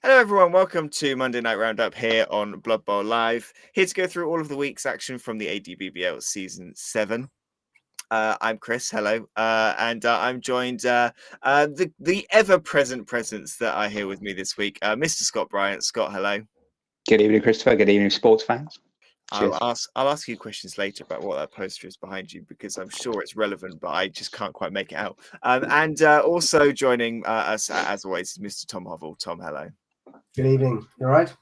Hello, everyone. Welcome to Monday Night Roundup here on Blood Bowl Live. Here to go through all of the week's action from the ADBBL Season 7. I'm Chris. Hello, and I'm joined the ever-present presence that I hear with me this week, Mr. Scott Bryant. Scott, hello. Good evening, Christopher. Good evening, sports fans. I'll ask you questions later about what that poster is behind you because I'm sure it's relevant, but I just can't quite make it out. And also joining us as always is Mr. Tom Hovell. Tom, hello. Good evening. You all right?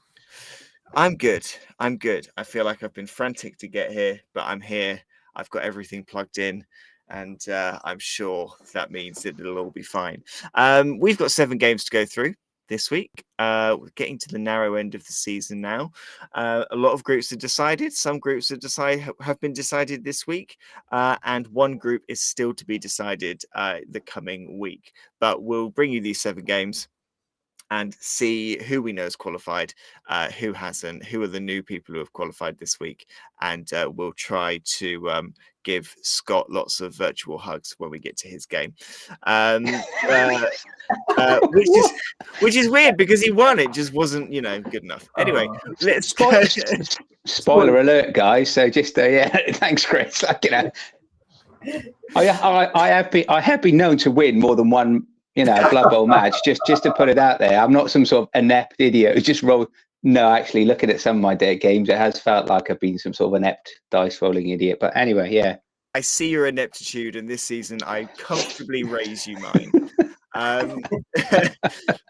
I'm good. I feel like I've been frantic to get here, but I'm here. I've got everything plugged in, and I'm sure that means that it'll all be fine. We've got 7 games to go through this week. We're getting to the narrow end of the season now. A lot of groups are decided. Some groups have been decided this week, and one group is still to be decided the coming week. But we'll bring you these 7 games and see who we know has qualified, who hasn't, who are the new people who have qualified this week. And we'll try to give Scott lots of virtual hugs when we get to his game. Which is weird because he won. It just wasn't, good enough. Anyway, let's spoiler alert, guys. So just thanks, Chris. I have been known to win more than one, Blood Bowl match. Just to put it out there, I'm not some sort of inept idiot who just rolled. No, actually, looking at some of my dead games, it has felt like I've been some sort of inept dice rolling idiot. But anyway, yeah. I see your ineptitude, and this season I comfortably raise you mine.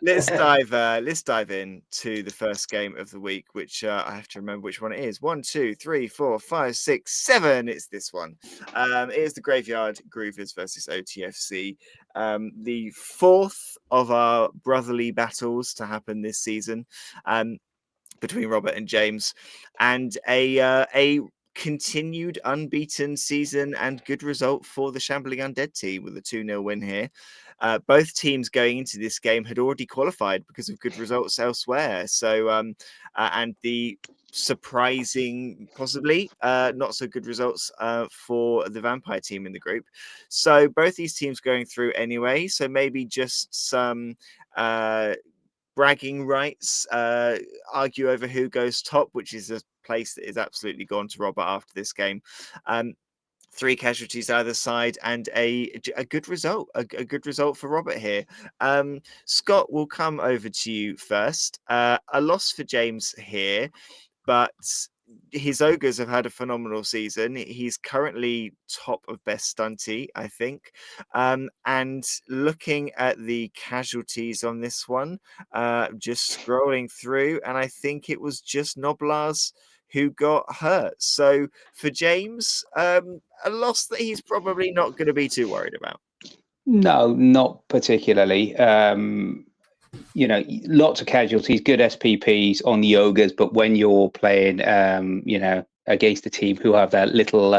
Let's dive in to the first game of the week, which I have to remember which one it is. 1, 2, 3, 4, 5, 6, 7. It's this one. It is the Graveyard Groovers versus OTFC. The 4th of our brotherly battles to happen this season between Robert and James, and a continued unbeaten season and good result for the Shambling Undead team with a 2-0 win here. Both teams going into this game had already qualified because of good results elsewhere. So, and the surprising, possibly not so good results for the Vampire team in the group. So both these teams going through anyway. So maybe just some bragging rights, argue over who goes top, which is a place that is absolutely gone to Robert after this game. 3 casualties either side and a good result, a good result for Robert here. Scott, will come over to you first. A loss for James here, but his ogres have had a phenomenal season. He's currently top of best stunty, I think. And looking at the casualties on this one, just scrolling through, and I think it was just Noblars who got hurt. So for James, a loss that he's probably not going to be too worried about. No, not particularly. Lots of casualties, good SPPs on the ogres, but when you're playing, against a team who have that little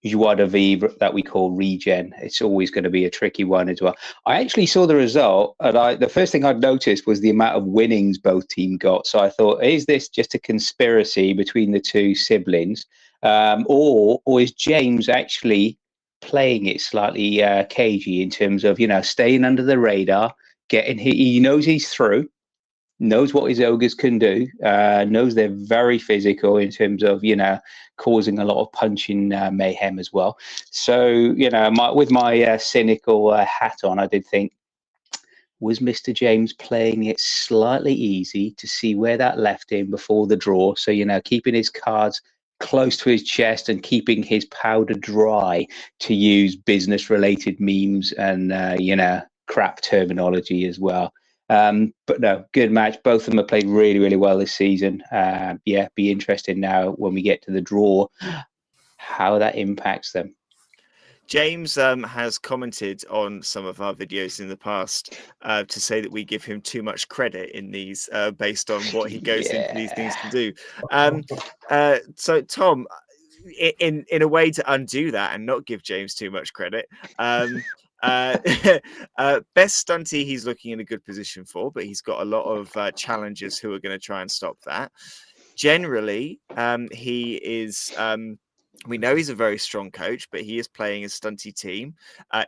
joie de vivre that we call regen, it's always going to be a tricky one as well. I actually saw the result, and the first thing I'd noticed was the amount of winnings both teams got. So I thought, is this just a conspiracy between the two siblings, or is James actually playing it slightly cagey in terms of staying under the radar? He knows he's through, knows what his ogres can do, knows they're very physical in terms of causing a lot of punching mayhem as well. So with my cynical hat on, I did think, was Mr. James playing it slightly easy to see where that left him before the draw? So keeping his cards close to his chest and keeping his powder dry, to use business related memes and crap terminology as well. But no, good match. Both of them have played really, really well this season. Be interested now when we get to the draw, how that impacts them. James has commented on some of our videos in the past to say that we give him too much credit in these based on what he goes into these things to do. So, Tom, in a way to undo that and not give James too much credit, best stunty he's looking in a good position for, but he's got a lot of challengers who are going to try and stop that. Generally, he is We know he's a very strong coach, but he is playing a stunty team.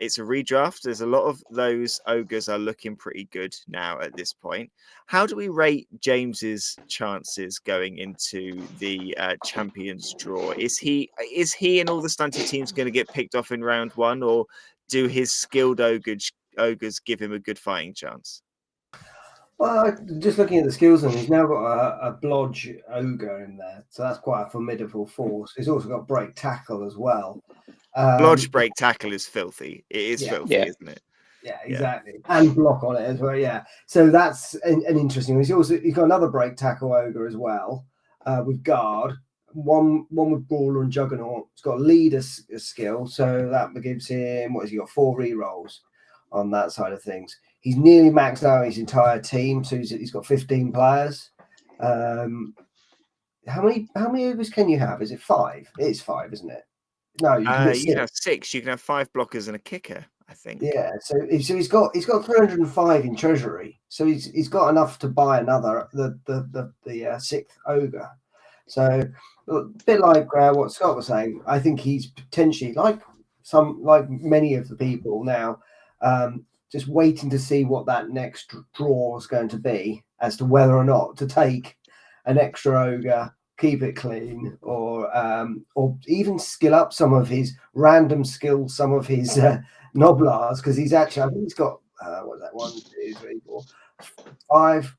It's a redraft. There's a lot of those ogres are looking pretty good now at this point. How do we rate James's chances going into the champions draw? Is he and all the stunty teams going to get picked off in round one, or do his skilled ogres give him a good fighting chance? Well, just looking at the skills, and he's now got a Blodge Ogre in there, so that's quite a formidable force. He's also got Break Tackle as well. Blodge break tackle is filthy. It is yeah, filthy, yeah. isn't it? Yeah, exactly. And block on it as well. Yeah. So that's an interesting one. He's got another Break Tackle Ogre as well, with Guard. One with Brawler and Juggernaut. He's got Leader skill, so that gives him, what has he got? 4 rerolls on that side of things. He's nearly maxed out his entire team, so he's got 15 players. How many ogres can you have? Is it 5? It's 5, isn't it? No, you can get 6. You can have 6. You can have 5 blockers and a kicker, I think. Yeah, so he's got 305 in treasury, so he's got enough to buy another the 6th ogre. So a bit like what Scott was saying, I think he's potentially like many of the people now, just waiting to see what that next draw is going to be as to whether or not to take an extra ogre, keep it clean, or even skill up some of his random skills, some of his Noblars, because he's actually, I think he's got what's that, 1, 2, 3, 4, 5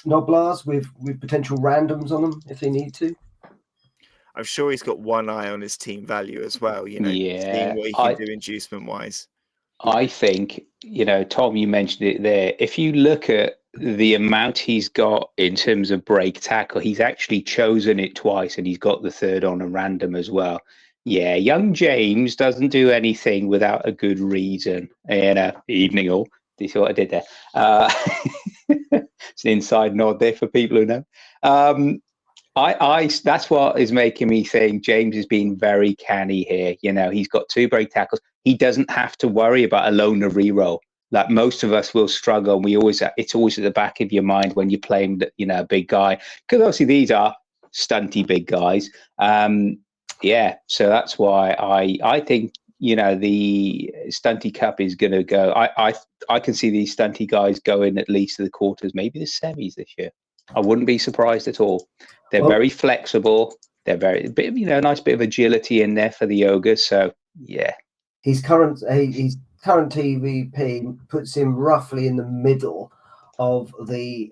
Noblars with potential randoms on them if they need to. I'm sure he's got one eye on his team value as well, seeing what he can do inducement wise. I think, Tom, you mentioned it there. If you look at the amount he's got in terms of break tackle, he's actually chosen it twice, and he's got the 3rd on a random as well. Yeah, young James doesn't do anything without a good reason. Evening all. Do you see what I did there? It's an inside nod there for people who know. That's what is making me think James is being very canny here. He's got 2 break tackles. He doesn't have to worry about a loner reroll. Like most of us will struggle. It's always at the back of your mind when you're playing, a big guy, because obviously these are stunty big guys. So that's why I think the stunty cup is going to go. I can see these stunty guys going at least to the quarters, maybe the semis this year. I wouldn't be surprised at all. They're very flexible. They're very a nice bit of agility in there for the ogres. So yeah, his current TVP puts him roughly in the middle of the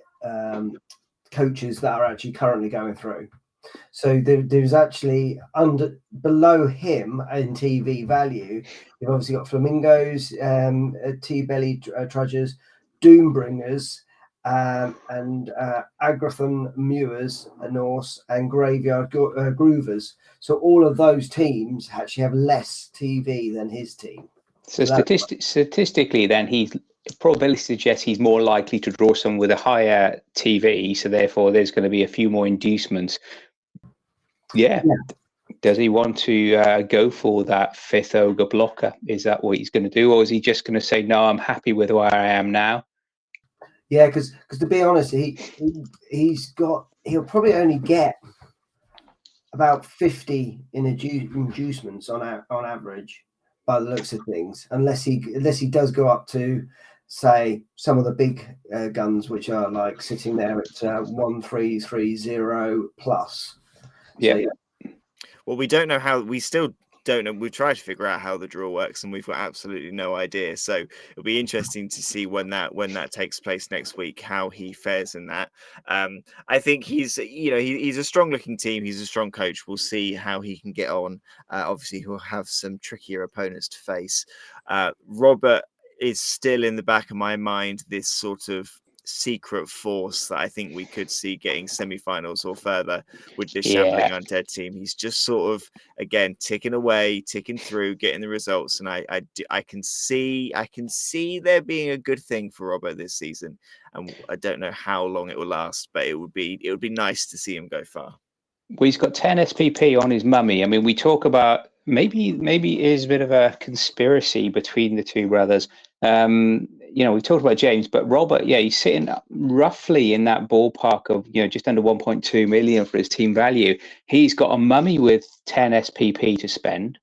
coaches that are actually currently going through. So there's actually below him in TV value. You've obviously got Flamingos, T-Belly Trudgers, Doombringers, and Agrathon Mewers, Norse, and Graveyard Groovers. So all of those teams actually have less TV than his team. So statistically, then probability suggests he's more likely to draw someone with a higher TV. So therefore, there's going to be a few more inducements. Yeah. Does he want to go for that 5th ogre blocker? Is that what he's going to do, or is he just going to say, no, I'm happy with where I am now? Yeah, because to be honest, he'll probably only get about 50 in inducements on average by the looks of things, unless he does go up to, say, some of the big guns, which are like sitting there at 1330 plus. Yeah. So, yeah. Well, we don't know how. We still don't know. We've tried to figure out how the draw works, and we've got absolutely no idea. So it'll be interesting to see when that takes place next week, how he fares in that. I think he's a strong looking team. He's a strong coach. We'll see how he can get on. Obviously, he'll have some trickier opponents to face. Robert is still in the back of my mind. This sort of secret force that I think we could see getting semi-finals or further with this Shambling Undead team. He's just sort of, again, ticking away, ticking through, getting the results, and I can see there being a good thing for Robert this season, and I don't know how long it will last, but it would be nice to see him go far. Well, he's got 10 SPP on his mummy. I mean, we talk about maybe it is a bit of a conspiracy between the two brothers. We've talked about James, but Robert, yeah, he's sitting roughly in that ballpark of, just under 1.2 million for his team value. He's got a mummy with 10 SPP to spend.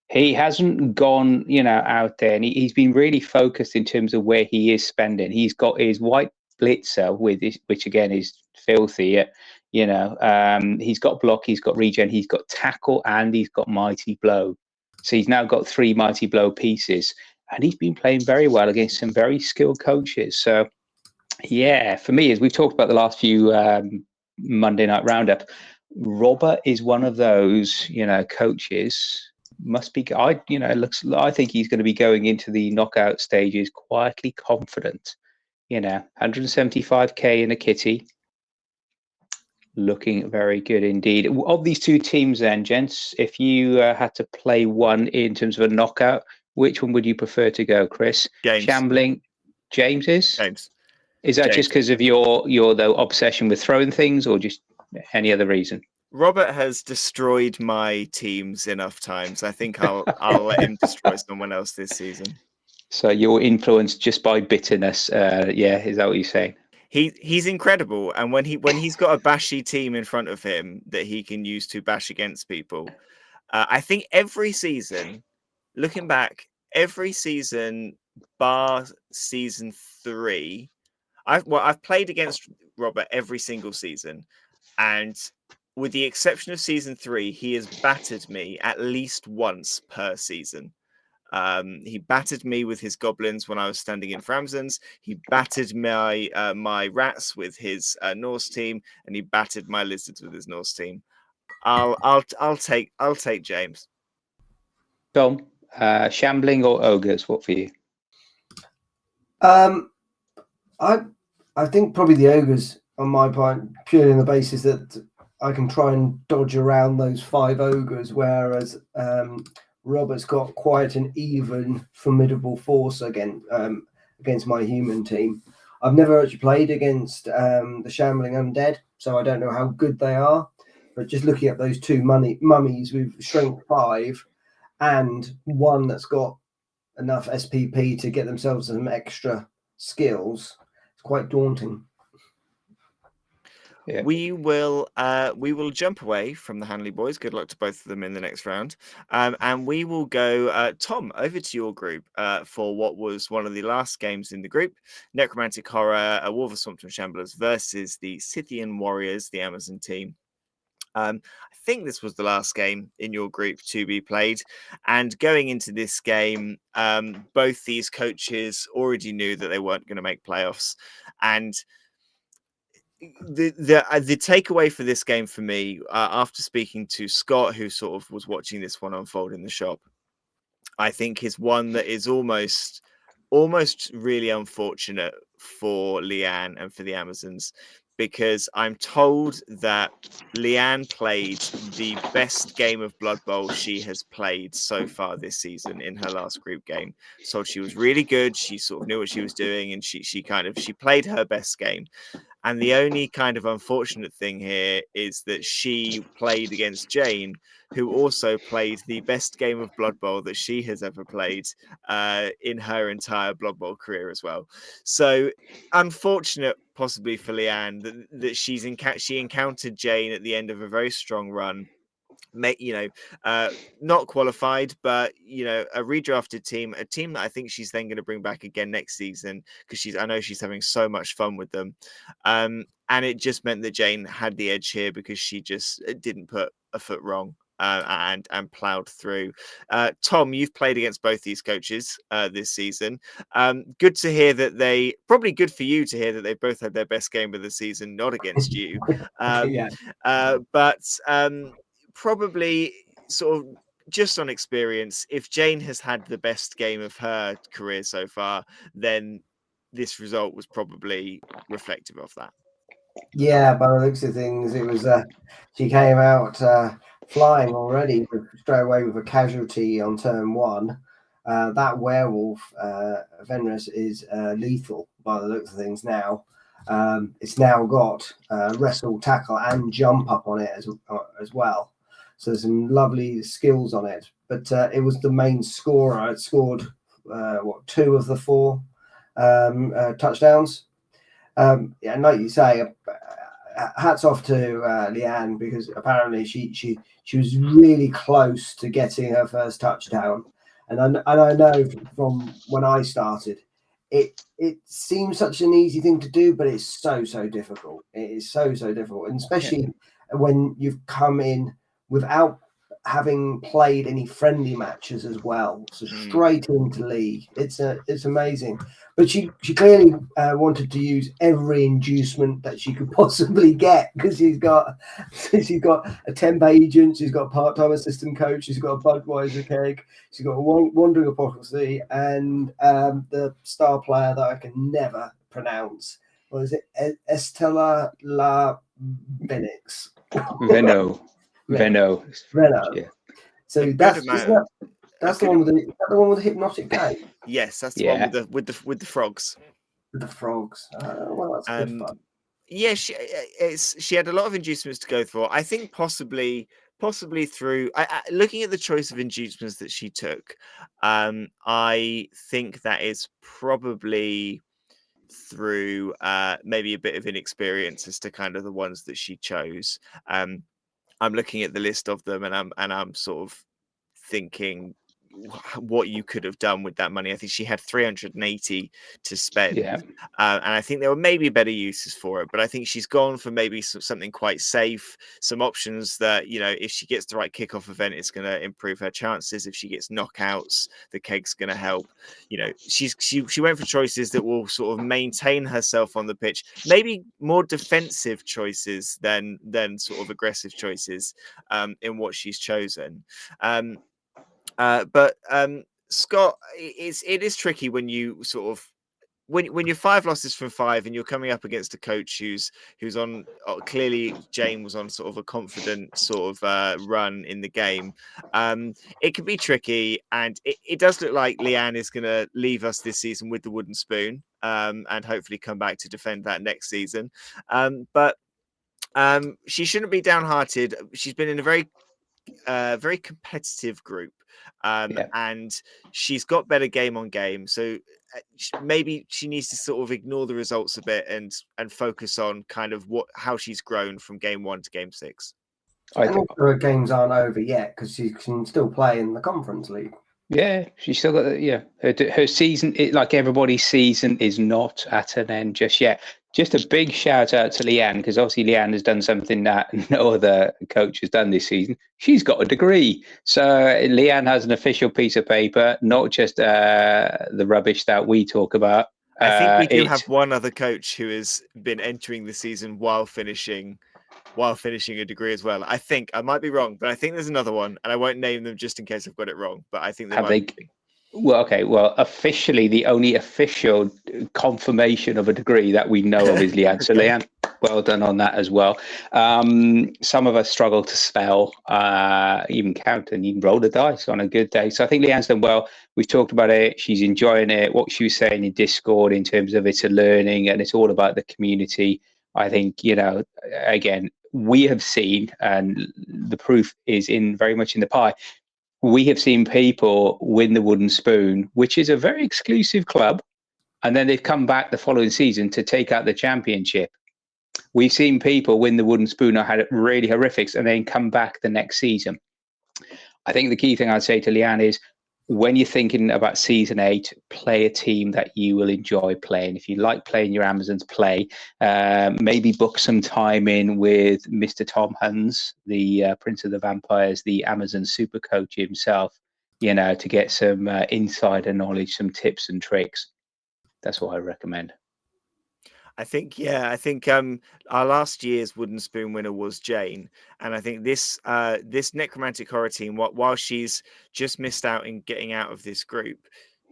He hasn't gone, out there, and he's been really focused in terms of where he is spending. He's got his white blitzer which again is filthy. He's got block, he's got regen, he's got tackle, and he's got mighty blow. So he's now got 3 mighty blow pieces, and he's been playing very well against some very skilled coaches. So yeah, for me, as we've talked about the last few Monday Night Roundup, Robert is one of those, coaches. Must be. I think he's going to be going into the knockout stages quietly confident. 175k in a kitty, looking very good indeed. Of these two teams, then, gents, if you had to play one in terms of a knockout, which one would you prefer to go, Chris? James. Shambling. James is. James. Is that just because of your the obsession with throwing things, or just any other reason? Robert has destroyed my teams enough times. I think I'll let him destroy someone else this season. So you're influenced just by bitterness. Yeah, is that what you're saying? He's incredible, and when he's got a bashy team in front of him that he can use to bash against people, I think every season, looking back, every season bar season 3, I've played against Robert every single season, and with the exception of season 3, he has battered me at least once per season. He battered me with his goblins when I was standing in Framsons. He battered my rats with his Norse team, and he battered my lizards with his Norse team. I'll take James. Tom, shambling or ogres? What for you? I think probably the ogres on my part, purely on the basis that I can try and dodge around those 5 ogres, whereas Robert's got quite an even, formidable force against my human team. I've never actually played against the Shambling Undead, so I don't know how good they are. But just looking at those 2 mummies with strength 5 and one that's got enough SPP to get themselves some extra skills, it's quite daunting. Yeah. We will jump away from the Hanley boys. Good luck to both of them in the next round. And we will go, Tom, over to your group for what was one of the last games in the group. Necromantic Horror, Wolverhampton Shamblers versus the Scythian Warriors, the Amazon team. I think this was the last game in your group to be played. And going into this game, both these coaches already knew that they weren't going to make playoffs. And the takeaway for this game for me, after speaking to Scott, who sort of was watching this one unfold in the shop, I think is one that is almost really unfortunate for Leanne and for the Amazons, because I'm told that Leanne played the best game of Blood Bowl she has played so far this season in her last group game. So she was really good. She sort of knew what she was doing, and she played her best game. And the only kind of unfortunate thing here is that she played against Jane, who also played the best game of Blood Bowl that she has ever played in her entire Blood Bowl career as well. So unfortunate, possibly for Leanne, that she encountered Jane at the end of a very strong run. Not qualified, but a redrafted team, a team that I think she's then going to bring back again next season, because I know she's having so much fun with them. And it just meant that Jane had the edge here because she just didn't put a foot wrong. And plowed through. Tom, you've played against both these coaches this season. Good to hear that probably good for you to hear that they both had their best game of the season, not against you. But probably sort of just on experience, if Jane has had the best game of her career so far, then this result was probably reflective of that. Yeah, by the looks of things, it was she came out flying already straight away with a casualty on turn 1. That werewolf, Venrus, is lethal by the looks of things now. It's now got wrestle, tackle, and jump up on it as well. So there's some lovely skills on it. But it was the main scorer. It scored 2 of the 4 touchdowns. And like you say, hats off to Leanne, because apparently she was really close to getting her first touchdown. And I know from when I started, it seems such an easy thing to do, but it's so difficult. It is so difficult, and especially when you've come in without having played any friendly matches as well, so straight into league. It's amazing. But she clearly wanted to use every inducement that she could possibly get, because she's got a temp agent, she's got a part-time assistant coach, she's got a Budweiser keg, she's got a wandering apostasy, and the star player that I can never pronounce. What is it? Estella La Benix. Venno. Yeah. So that's the one with the hypnotic game. Yes, that's the one with the frogs. With the frogs. Well, that's good fun. Yeah, she had a lot of inducements to go for. I think possibly through looking at the choice of inducements that she took, I think that is probably through maybe a bit of inexperience as to kind of the ones that she chose. I'm looking at the list of them, and I'm sort of thinking what you could have done with that money. I think she had 380 to spend, and I think there were maybe better uses for it, but I think she's gone for maybe something quite safe, some options that, you know, if she gets the right kickoff event, it's going to improve her chances. If she gets knockouts, the keg's going to help. You know, she went for choices that will sort of maintain herself on the pitch, maybe more defensive choices than sort of aggressive choices in what she's chosen. But Scott, it is tricky when you sort of when you're 5 losses from 5 and you're coming up against a coach who's on clearly Jane was on sort of a confident sort of run in the game. It can be tricky, and it does look like Leanne is going to leave us this season with the wooden spoon, and hopefully come back to defend that next season. But she shouldn't be downhearted. She's been in a very competitive group, and she's got better game on game, so maybe she needs to sort of ignore the results a bit and focus on kind of how she's grown from game 1 to game 6. And also her games aren't over yet, because she can still play in the Conference League. Yeah, she's still got her season. Like everybody's season is not at an end just yet. Just a big shout out to Leanne, because obviously Leanne has done something that no other coach has done this season. She's got a degree. So Leanne has an official piece of paper, not just the rubbish that we talk about. I think we do have one other coach who has been entering the season while finishing a degree as well. I think I might be wrong, but I think there's another one, and I won't name them just in case I've got it wrong. But I think they be. Well, okay. Well, officially, the only official confirmation of a degree that we know of is Leanne. So, Leanne, well done on that as well. Some of us struggle to spell, even count, and even roll the dice on a good day. So, I think Leanne's done well. We've talked about it. She's enjoying it. What she was saying in Discord in terms of it's a learning and it's all about the community. I think, you know, again, we have seen, and the proof is very much in the pie. We have seen people win the wooden spoon, which is a very exclusive club, and then they've come back the following season to take out the championship. We've seen people win the wooden spoon or had really horrifics and then come back the next season. I think the key thing I'd say to Leanne is, when you're thinking about season 8, play a team that you will enjoy playing. If you like playing your Amazons, play. Maybe book some time in with Mr. Tom Huns, the Prince of the Vampires, the Amazon super coach himself, you know, to get some insider knowledge, some tips and tricks. That's what I recommend. I think our last year's wooden spoon winner was Jane, and I think this necromantic horror team, while she's just missed out in getting out of this group,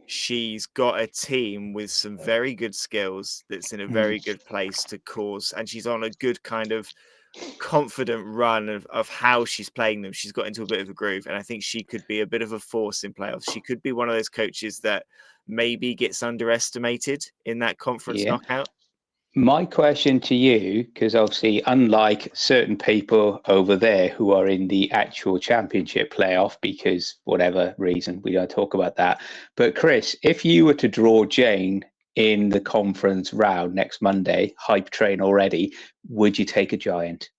she's got a team with some very good skills that's in a very good place to cause, and she's on a good kind of confident run of how she's playing them. She's got into a bit of a groove, and I think she could be a bit of a force in playoffs. She could be one of those coaches that maybe gets underestimated in that conference knockout. My question to you, because obviously, unlike certain people over there who are in the actual championship playoff, because whatever reason, we don't talk about that. But Chris, if you were to draw Jane in the conference round next Monday, hype train already, would you take a giant?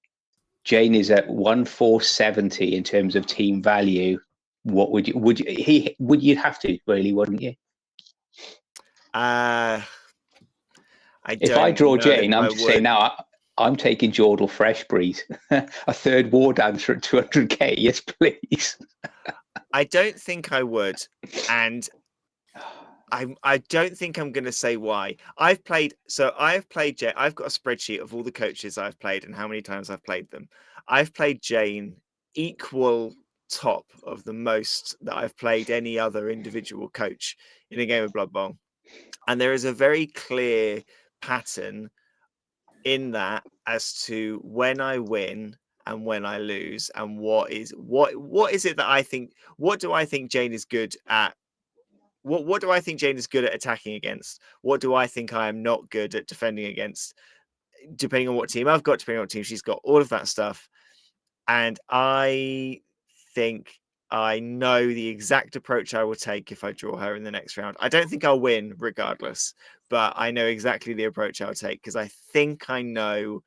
Jane is at 1,470 in terms of team value. What would you'd have to, really, wouldn't you? If I don't draw know if Jane, I'm I just saying would. now I'm taking Jordal Fresh Breeze, a third war dancer at 200k. Yes, please. I don't think I would, and I don't think I'm going to say why. I've played Jane. I've got a spreadsheet of all the coaches I've played and how many times I've played them. I've played Jane equal top of the most that I've played any other individual coach in a game of Blood Bowl. And there is a very clear pattern in that as to when I win and when I lose, and what is it that I think, what do I think Jane is good at? What do I think Jane is good at attacking against? What do I think I am not good at defending against? Depending on what team I've got, depending on what team she's got, all of that stuff. And I think I know the exact approach I will take if I draw her in the next round. I don't think I'll win regardless, but I know exactly the approach I'll take because I think I know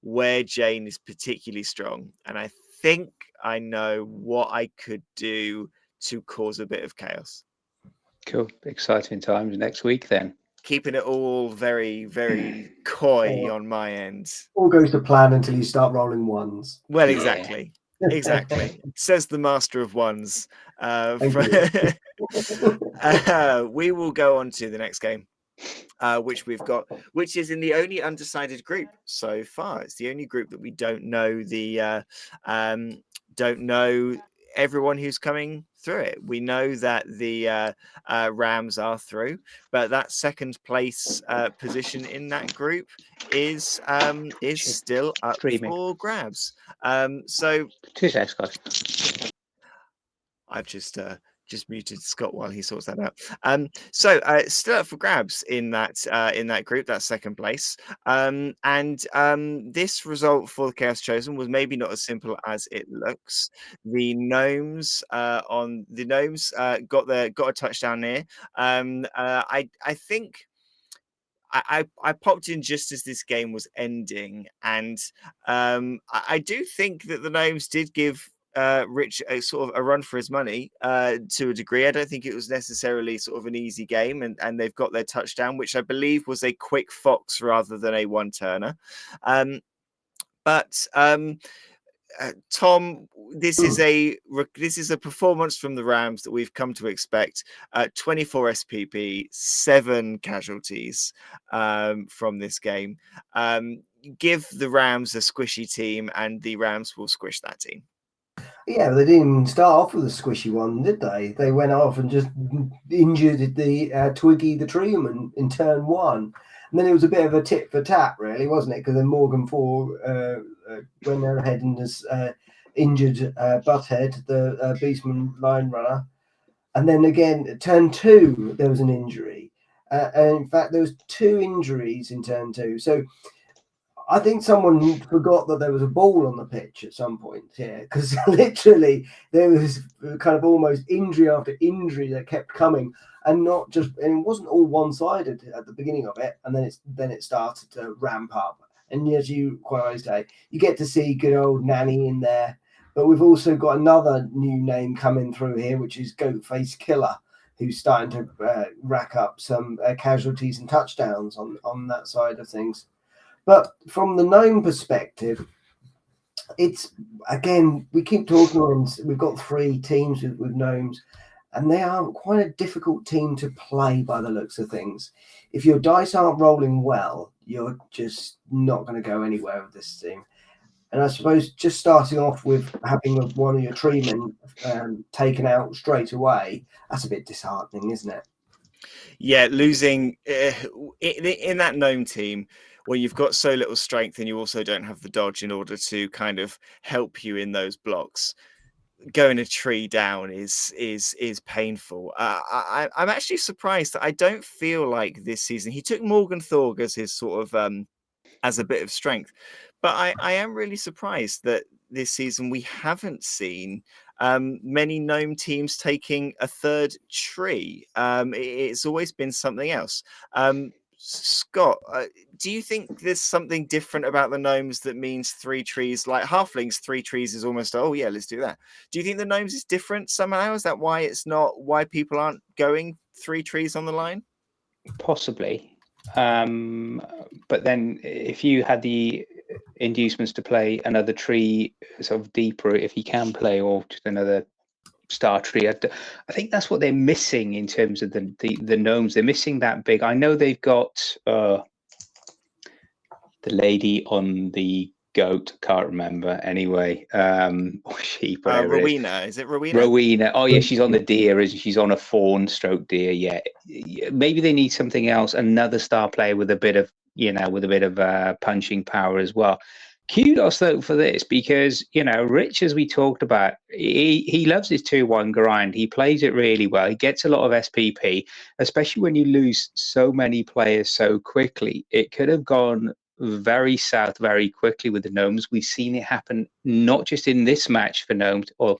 where Jane is particularly strong. And I think I know what I could do to cause a bit of chaos. Cool. Exciting times next week then. Keeping it all very, very coy on my end. All goes to plan until you start rolling ones. Well, Yeah. exactly. Exactly. Says the master of ones. Thank We will go on to the next game, which we've got, which is in the only undecided group so far. It's the only group that we don't know don't know everyone who's coming through it. We know that the Rams are through, but that second place position in that group is still up Streaming. for grabs. So 2 seconds, guys. I've just muted Scott while he sorts that out. So still up for grabs in that group, that second place. This result for the Chaos Chosen was maybe not as simple as it looks. The gnomes got a touchdown here. I think. I popped in just as this game was ending, and I do think that the gnomes did give Rich a sort of a run for his money to a degree. I don't think it was necessarily sort of an easy game, and they've got their touchdown, which I believe was a quick fox rather than a one turner. Tom, this is a performance from the Rams that we've come to expect. 24 SPP, 7 casualties from this game. Give the Rams a squishy team, and the Rams will squish that team. Yeah, they didn't start off with a squishy one, did they? They went off and just injured the Twiggy the Treeman in turn 1. And then it was a bit of a tit for tat, really, wasn't it? Because then Morgan 4 went ahead and just injured Butthead, the Beastman line runner. And then again, turn 2, there was an injury. And in fact, there was 2 injuries in turn 2. So I think someone forgot that there was a ball on the pitch at some point here, because literally there was kind of almost injury after injury that kept coming, and it wasn't all one-sided at the beginning of it, and then it started to ramp up. And as you quite rightly say, you get to see good old Nanny in there, but we've also got another new name coming through here, which is Goatface Killer, who's starting to rack up some casualties and touchdowns on that side of things. But from the gnome perspective, it's, again, we keep talking on, we've got 3 teams with gnomes, and they are quite a difficult team to play by the looks of things. If your dice aren't rolling well, you're just not going to go anywhere with this team. And I suppose just starting off with having one of your treemen taken out straight away, that's a bit disheartening, isn't it? Yeah, losing in that gnome team where you've got so little strength and you also don't have the dodge in order to kind of help you in those blocks. Going a tree down is painful. I'm actually surprised that I don't feel like this season he took Morgan Thorg as his sort of as a bit of strength. But I am really surprised that this season we haven't seen many gnome teams taking a third tree. It's always been something else. Scott, do you think there's something different about the gnomes that means three trees? Like halflings, three trees is almost, oh yeah, let's do that. Do you think the gnomes is different somehow? Is that why it's not, why people aren't going three trees on the line? Possibly. But then if you had the inducements to play another tree sort of deeper, if you can play, or just another star tree, I think that's what they're missing in terms of the gnomes. They're missing that big. I know they've got the lady on the goat, can't remember anyway, or sheep, whatever it Rowena, is it Rowena? Rowena. Oh yeah, she's on the deer, isn't she? She's on a fawn stroke deer. Yeah. Maybe they need something else, another star player with a bit of, with a bit of punching power as well. Kudos though for this, because Rich, as we talked about, he loves his 2-1 grind. He plays it really well. He gets a lot of SPP, especially when you lose so many players so quickly. It could have gone very south very quickly with the gnomes. We've seen it happen not just in this match for gnomes, or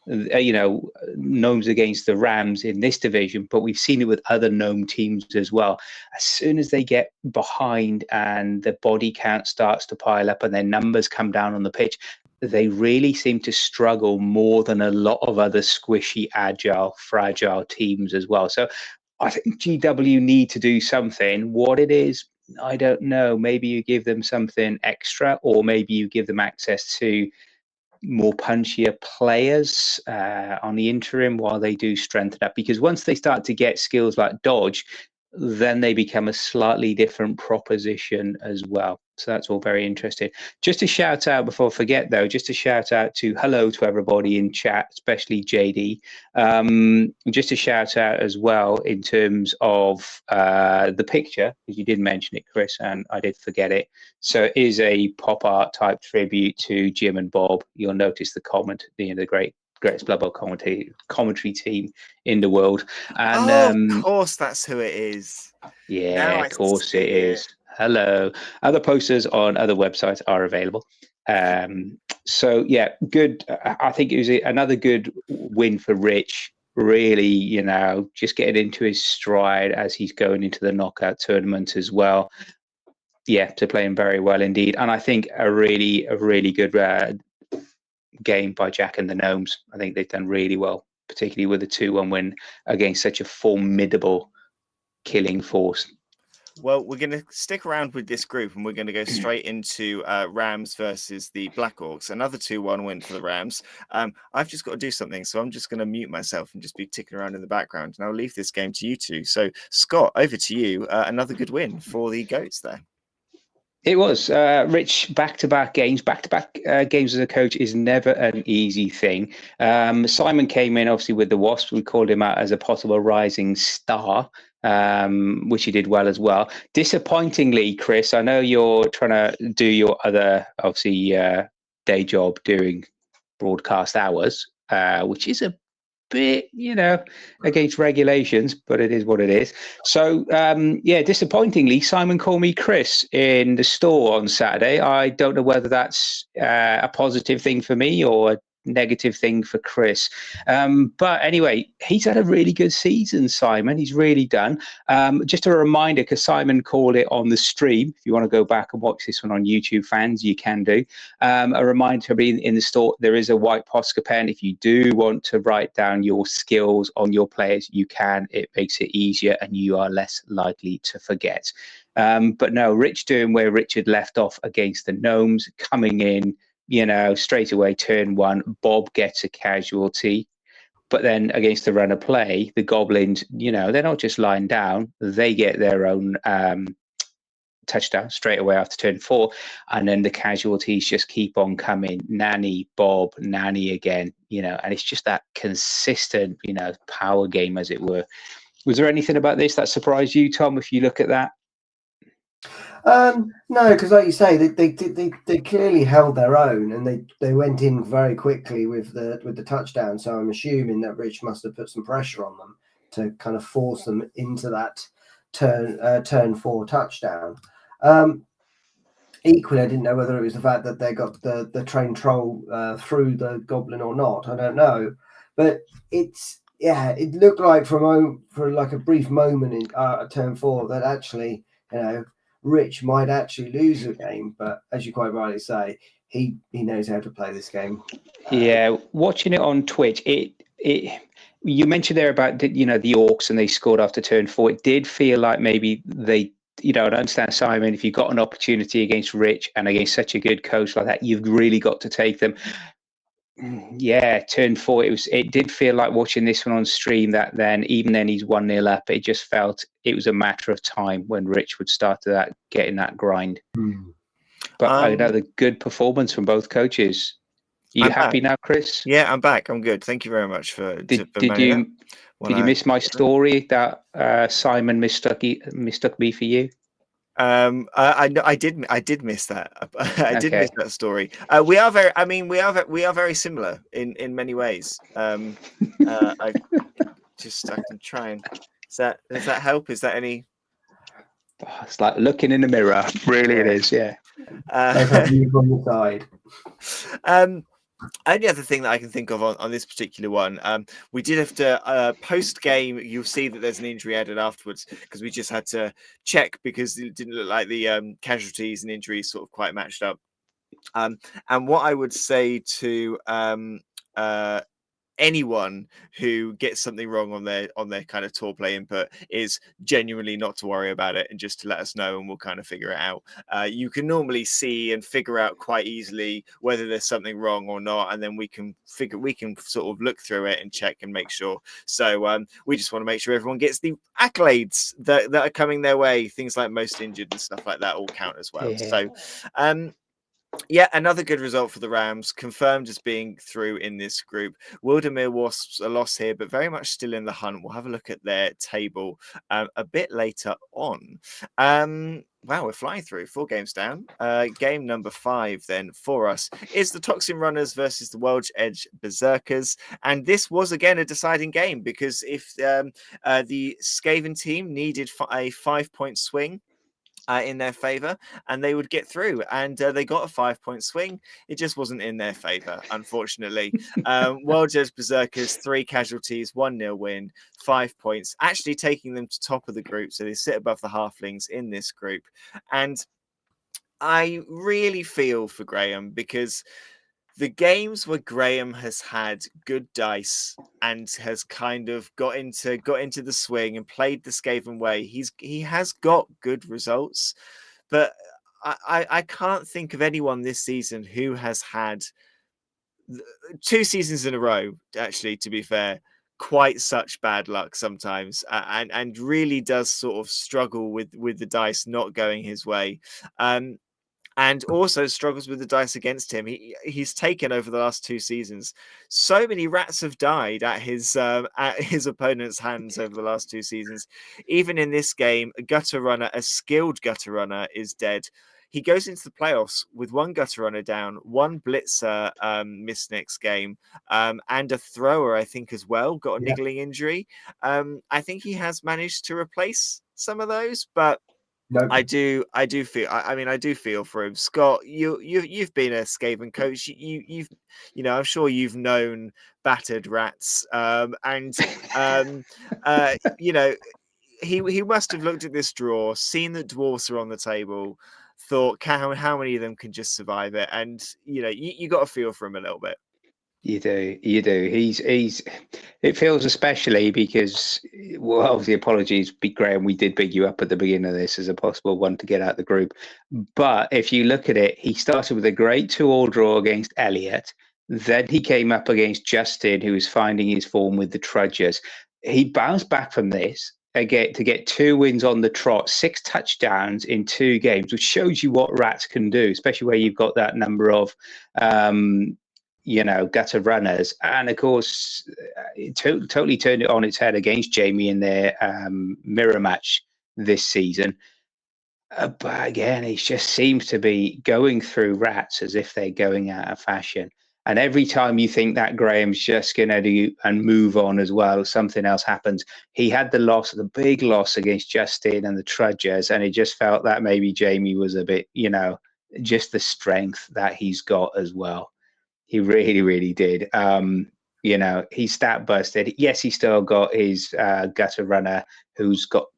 gnomes against the Rams in this division, but we've seen it with other gnome teams as well. As soon as they get behind and the body count starts to pile up and their numbers come down on the pitch, they really seem to struggle more than a lot of other squishy, agile, fragile teams as well. So I think GW need to do something. What it is, I don't know. Maybe you give them something extra, or maybe you give them access to more punchier players on the interim while they do strengthen up, because once they start to get skills like dodge, then they become a slightly different proposition as well. So that's all very interesting. Just a shout out before I forget though, just a shout out to hello to everybody in chat, especially JD. Just a shout out as well in terms of the picture, because you did mention it, Chris, and I did forget it. So it is a pop art type tribute to Jim and Bob. You'll notice the comment, the greatest Blood Bowl commentary team in the world. And Of course, that's who it is. yeah, Now of course it is. Hello. Other posters on other websites are available. So yeah, good. I think it was another good win for Rich. Really, just getting into his stride as he's going into the knockout tournament as well. Yeah, to playing very well indeed. And I think a really good game by Jack and the Gnomes. I think they've done really well, particularly with a 2-1 win against such a formidable killing force. Well, we're going to stick around with this group and we're going to go straight into Rams versus the Black Orcs. Another 2-1 win for the Rams. I've just got to do something, so I'm just going to mute myself and just be ticking around in the background. And I'll leave this game to you two. So, Scott, over to you. Another good win for the Goats there. It was Rich, back-to-back games. Back-to-back games as a coach is never an easy thing. Simon came in obviously with the Wasps. We called him out as a possible rising star, which he did well as well. Disappointingly, Chris, I know you're trying to do your other obviously day job during broadcast hours, which is a bit, against regulations, but it is what it is. So, disappointingly, Simon called me Chris in the store on Saturday. I don't know whether that's a positive thing for me or a negative thing for Chris. But anyway, he's had a really good season, Simon. He's really done. Just a reminder, because Simon called it on the stream. If you want to go back and watch this one on YouTube, fans, you can do. A reminder to be in the store, there is a white Posca pen. If you do want to write down your skills on your players, you can. It makes it easier and you are less likely to forget. But no, Rich doing where Richard left off against the Gnomes, coming in, straight away, turn one, Bob gets a casualty. But then against the run of play, the Goblins, they're not just lying down, they get their own touchdown straight away after turn 4. And then the casualties just keep on coming. Nanny, Bob, Nanny again, and it's just that consistent, power game, as it were. Was there anything about this that surprised you, Tom, if you look at that? No, because like you say, they clearly held their own, and they went in very quickly with the touchdown. So I'm assuming that Rich must have put some pressure on them to kind of force them into that turn 4 touchdown. Equally, I didn't know whether it was the fact that they got the train troll through the goblin or not. I don't know, but it looked like for like a brief moment in turn 4 that actually, Rich might actually lose the game. But as you quite rightly say, he knows how to play this game. Yeah, watching it on Twitch, it you mentioned there about the Orcs and they scored after turn 4. It did feel like maybe they, I understand, Simon, if you've got an opportunity against Rich and against such a good coach like that, you've really got to take them. Yeah, turn 4. It did feel like watching this one on stream that then even then he's 1-0 up. It just felt it was a matter of time when Rich would start to getting that grind. But another good performance from both coaches. You happy now, Chris? Yeah, I'm back. I'm good. Thank you very much for Did manning you miss my story that Simon mistook me for you? I did miss that. I did miss that story. We are very similar in many ways. I can try and does that help? Is that any? Oh, it's like looking in the mirror. Really, it is. Yeah. Both have you on the side. Only other thing that I can think of on this particular one, we did have to post game. You'll see that there's an injury added afterwards because we just had to check because it didn't look like the casualties and injuries sort of quite matched up. And what I would say to anyone who gets something wrong on their kind of tour play input is genuinely not to worry about it and just to let us know and we'll kind of figure it out. You can normally see and figure out quite easily whether there's something wrong or not, and then we can sort of look through it and check and make sure. So we just want to make sure everyone gets the accolades that are coming their way. Things like most injured and stuff like that all count as well. Yeah. So yeah, another good result for the Rams, confirmed as being through in this group. Wildermere Wasps a loss here, but very much still in the hunt. We'll have a look at their table a bit later on. Wow, we're flying through 4 games down. Game number 5 then for us is the Toxin Runners versus the Welsh Edge Berserkers. And this was again a deciding game because if the Skaven team needed a 5-point swing in their favor and they would get through, and they got a 5-point swing. It just wasn't in their favor, unfortunately. World Edge Berserkers, 3 casualties, 1-0 win, 5 points, actually taking them to top of the group, so they sit above the halflings in this group. And I really feel for Graham because the games where Graham has had good dice and has kind of got into the swing and played the Skaven way, he has got good results. But I can't think of anyone this season who has had 2 seasons in a row, actually, to be fair, quite such bad luck sometimes, and really does sort of struggle with the dice not going his way. And also struggles with the dice against him. He's taken over the last 2 seasons. So many rats have died at his opponent's hands over the last 2 seasons. Even in this game, a skilled gutter runner, is dead. He goes into the playoffs with 1 gutter runner down, 1 blitzer missed next game, and a thrower, I think, as well, got a niggling injury. I think he has managed to replace some of those, but Nope. I do feel. I do feel for him, Scott. You've been a Skaven coach. I'm sure you've known battered rats. He must have looked at this draw, seen that dwarfs are on the table, thought, how many of them can just survive it? And you got to feel for him a little bit. You do. He's. It feels especially because, well, obviously, apologies, Big Graham. We did big you up at the beginning of this as a possible one to get out of the group. But if you look at it, he started with a great 2-2 draw against Elliot. Then he came up against Justin, who was finding his form with the Trudgers. He bounced back from this again to get 2 wins on the trot, 6 touchdowns in 2 games, which shows you what rats can do, especially where you've got that number of gutter runners. And of course, it totally turned it on its head against Jamie in their mirror match this season. But again, it just seems to be going through rats as if they're going out of fashion. And every time you think that Graham's just going to do and move on as well, something else happens. He had the big loss against Justin and the Trudgers, and it just felt that maybe Jamie was a bit, just the strength that he's got as well. He really, really did. He's stat busted. Yes, he's still got his gutter runner who's got,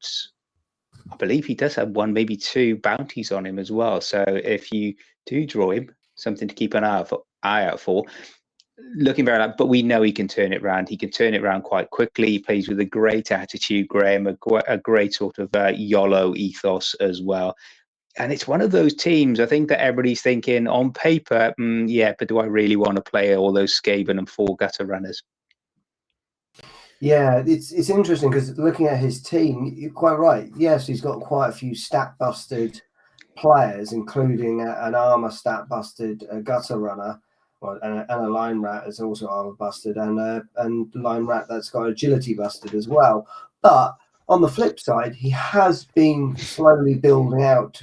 I believe he does have one, maybe two bounties on him as well. So if you do draw him, something to keep an eye out for. Looking very like, but we know he can turn it around. He can turn it around quite quickly. He plays with a great attitude, Graham, a great sort of YOLO ethos as well. And it's one of those teams, I think, that everybody's thinking on paper, yeah, but do I really want to play all those Skaven and 4 gutter runners? Yeah, it's interesting because looking at his team, you're quite right. Yes, he's got quite a few stat busted players, including an armor stat busted gutter runner, and a line rat is also armor busted, and line rat that's got agility busted as well. But on the flip side, he has been slowly building out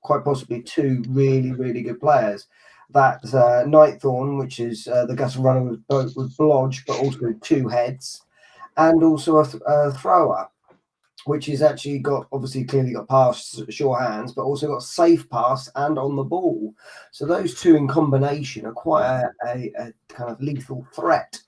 quite possibly 2 really, really good players. That's Nightthorn, which is the gutter runner with Blodge, but also 2 heads, and also a thrower, which is actually clearly got pass, sure hands, but also got safe pass and on the ball. So those 2 in combination are quite a kind of lethal threat.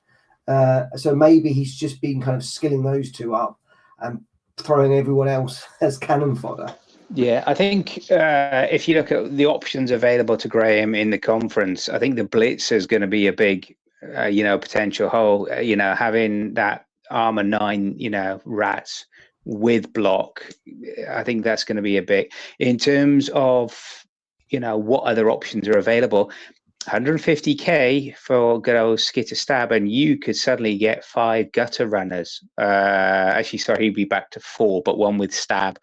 So maybe he's just been kind of skilling those 2 up and throwing everyone else as cannon fodder. Yeah, I think if you look at the options available to Graham in the conference, I think the blitz is going to be a big, potential hole. Having that armor 9, rats with block, I think that's going to be a big. In terms of, what other options are available, 150k for good old Skitter Stab, and you could suddenly get 5 gutter runners. Actually, sorry, he'd be back to 4, but 1 with Stab.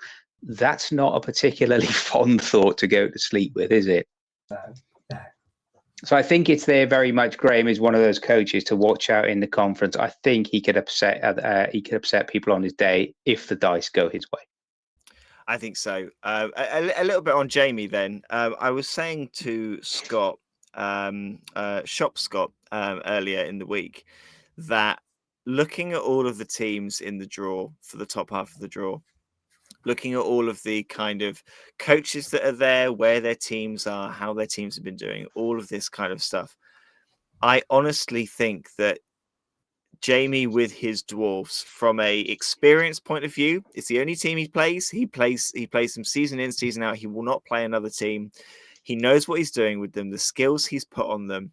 That's not a particularly fond thought to go to sleep with, is it? No. So I think it's there very much. Graham is one of those coaches to watch out in the conference. I think he could upset people on his day if the dice go his way. I think so. A little bit on Jamie then. I was saying to Scott, Shop Scott, earlier in the week, that looking at all of the teams in the draw for the top half of the draw, looking at all of the kind of coaches that are there, where their teams are, how their teams have been doing, all of this kind of stuff, I honestly think that Jamie with his dwarves, from a experience point of view, it's the only team he plays. He plays them season in, season out. He will not play another team. He knows what he's doing with them, the skills he's put on them,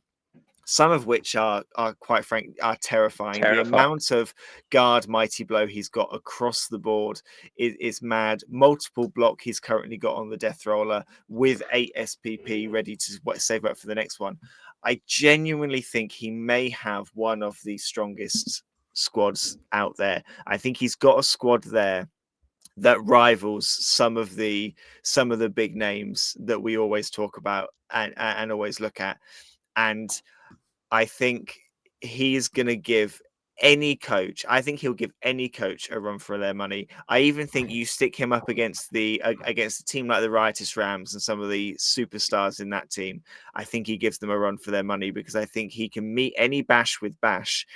some of which are quite frank, are terrifying. The amount of guard mighty blow he's got across the board is mad. Multiple block he's currently got on the death roller with 8 SPP ready to save up for the next one. I genuinely think he may have one of the strongest squads out there. I think he's got a squad there that rivals some of the big names that we always talk about and always look at. And I think he's going to give any coach, I think he'll give any coach a run for their money. I even think you stick him up against a team like the Riotous Rams and some of the superstars in that team. I think he gives them a run for their money because I think he can meet any bash with bash.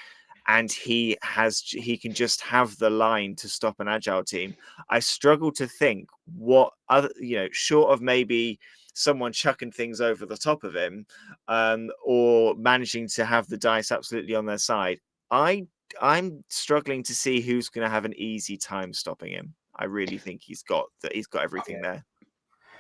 And he can just have the line to stop an agile team. I struggle to think what other, short of maybe someone chucking things over the top of him, or managing to have the dice absolutely on their side. I'm struggling to see who's going to have an easy time stopping him. I really think he's got everything there.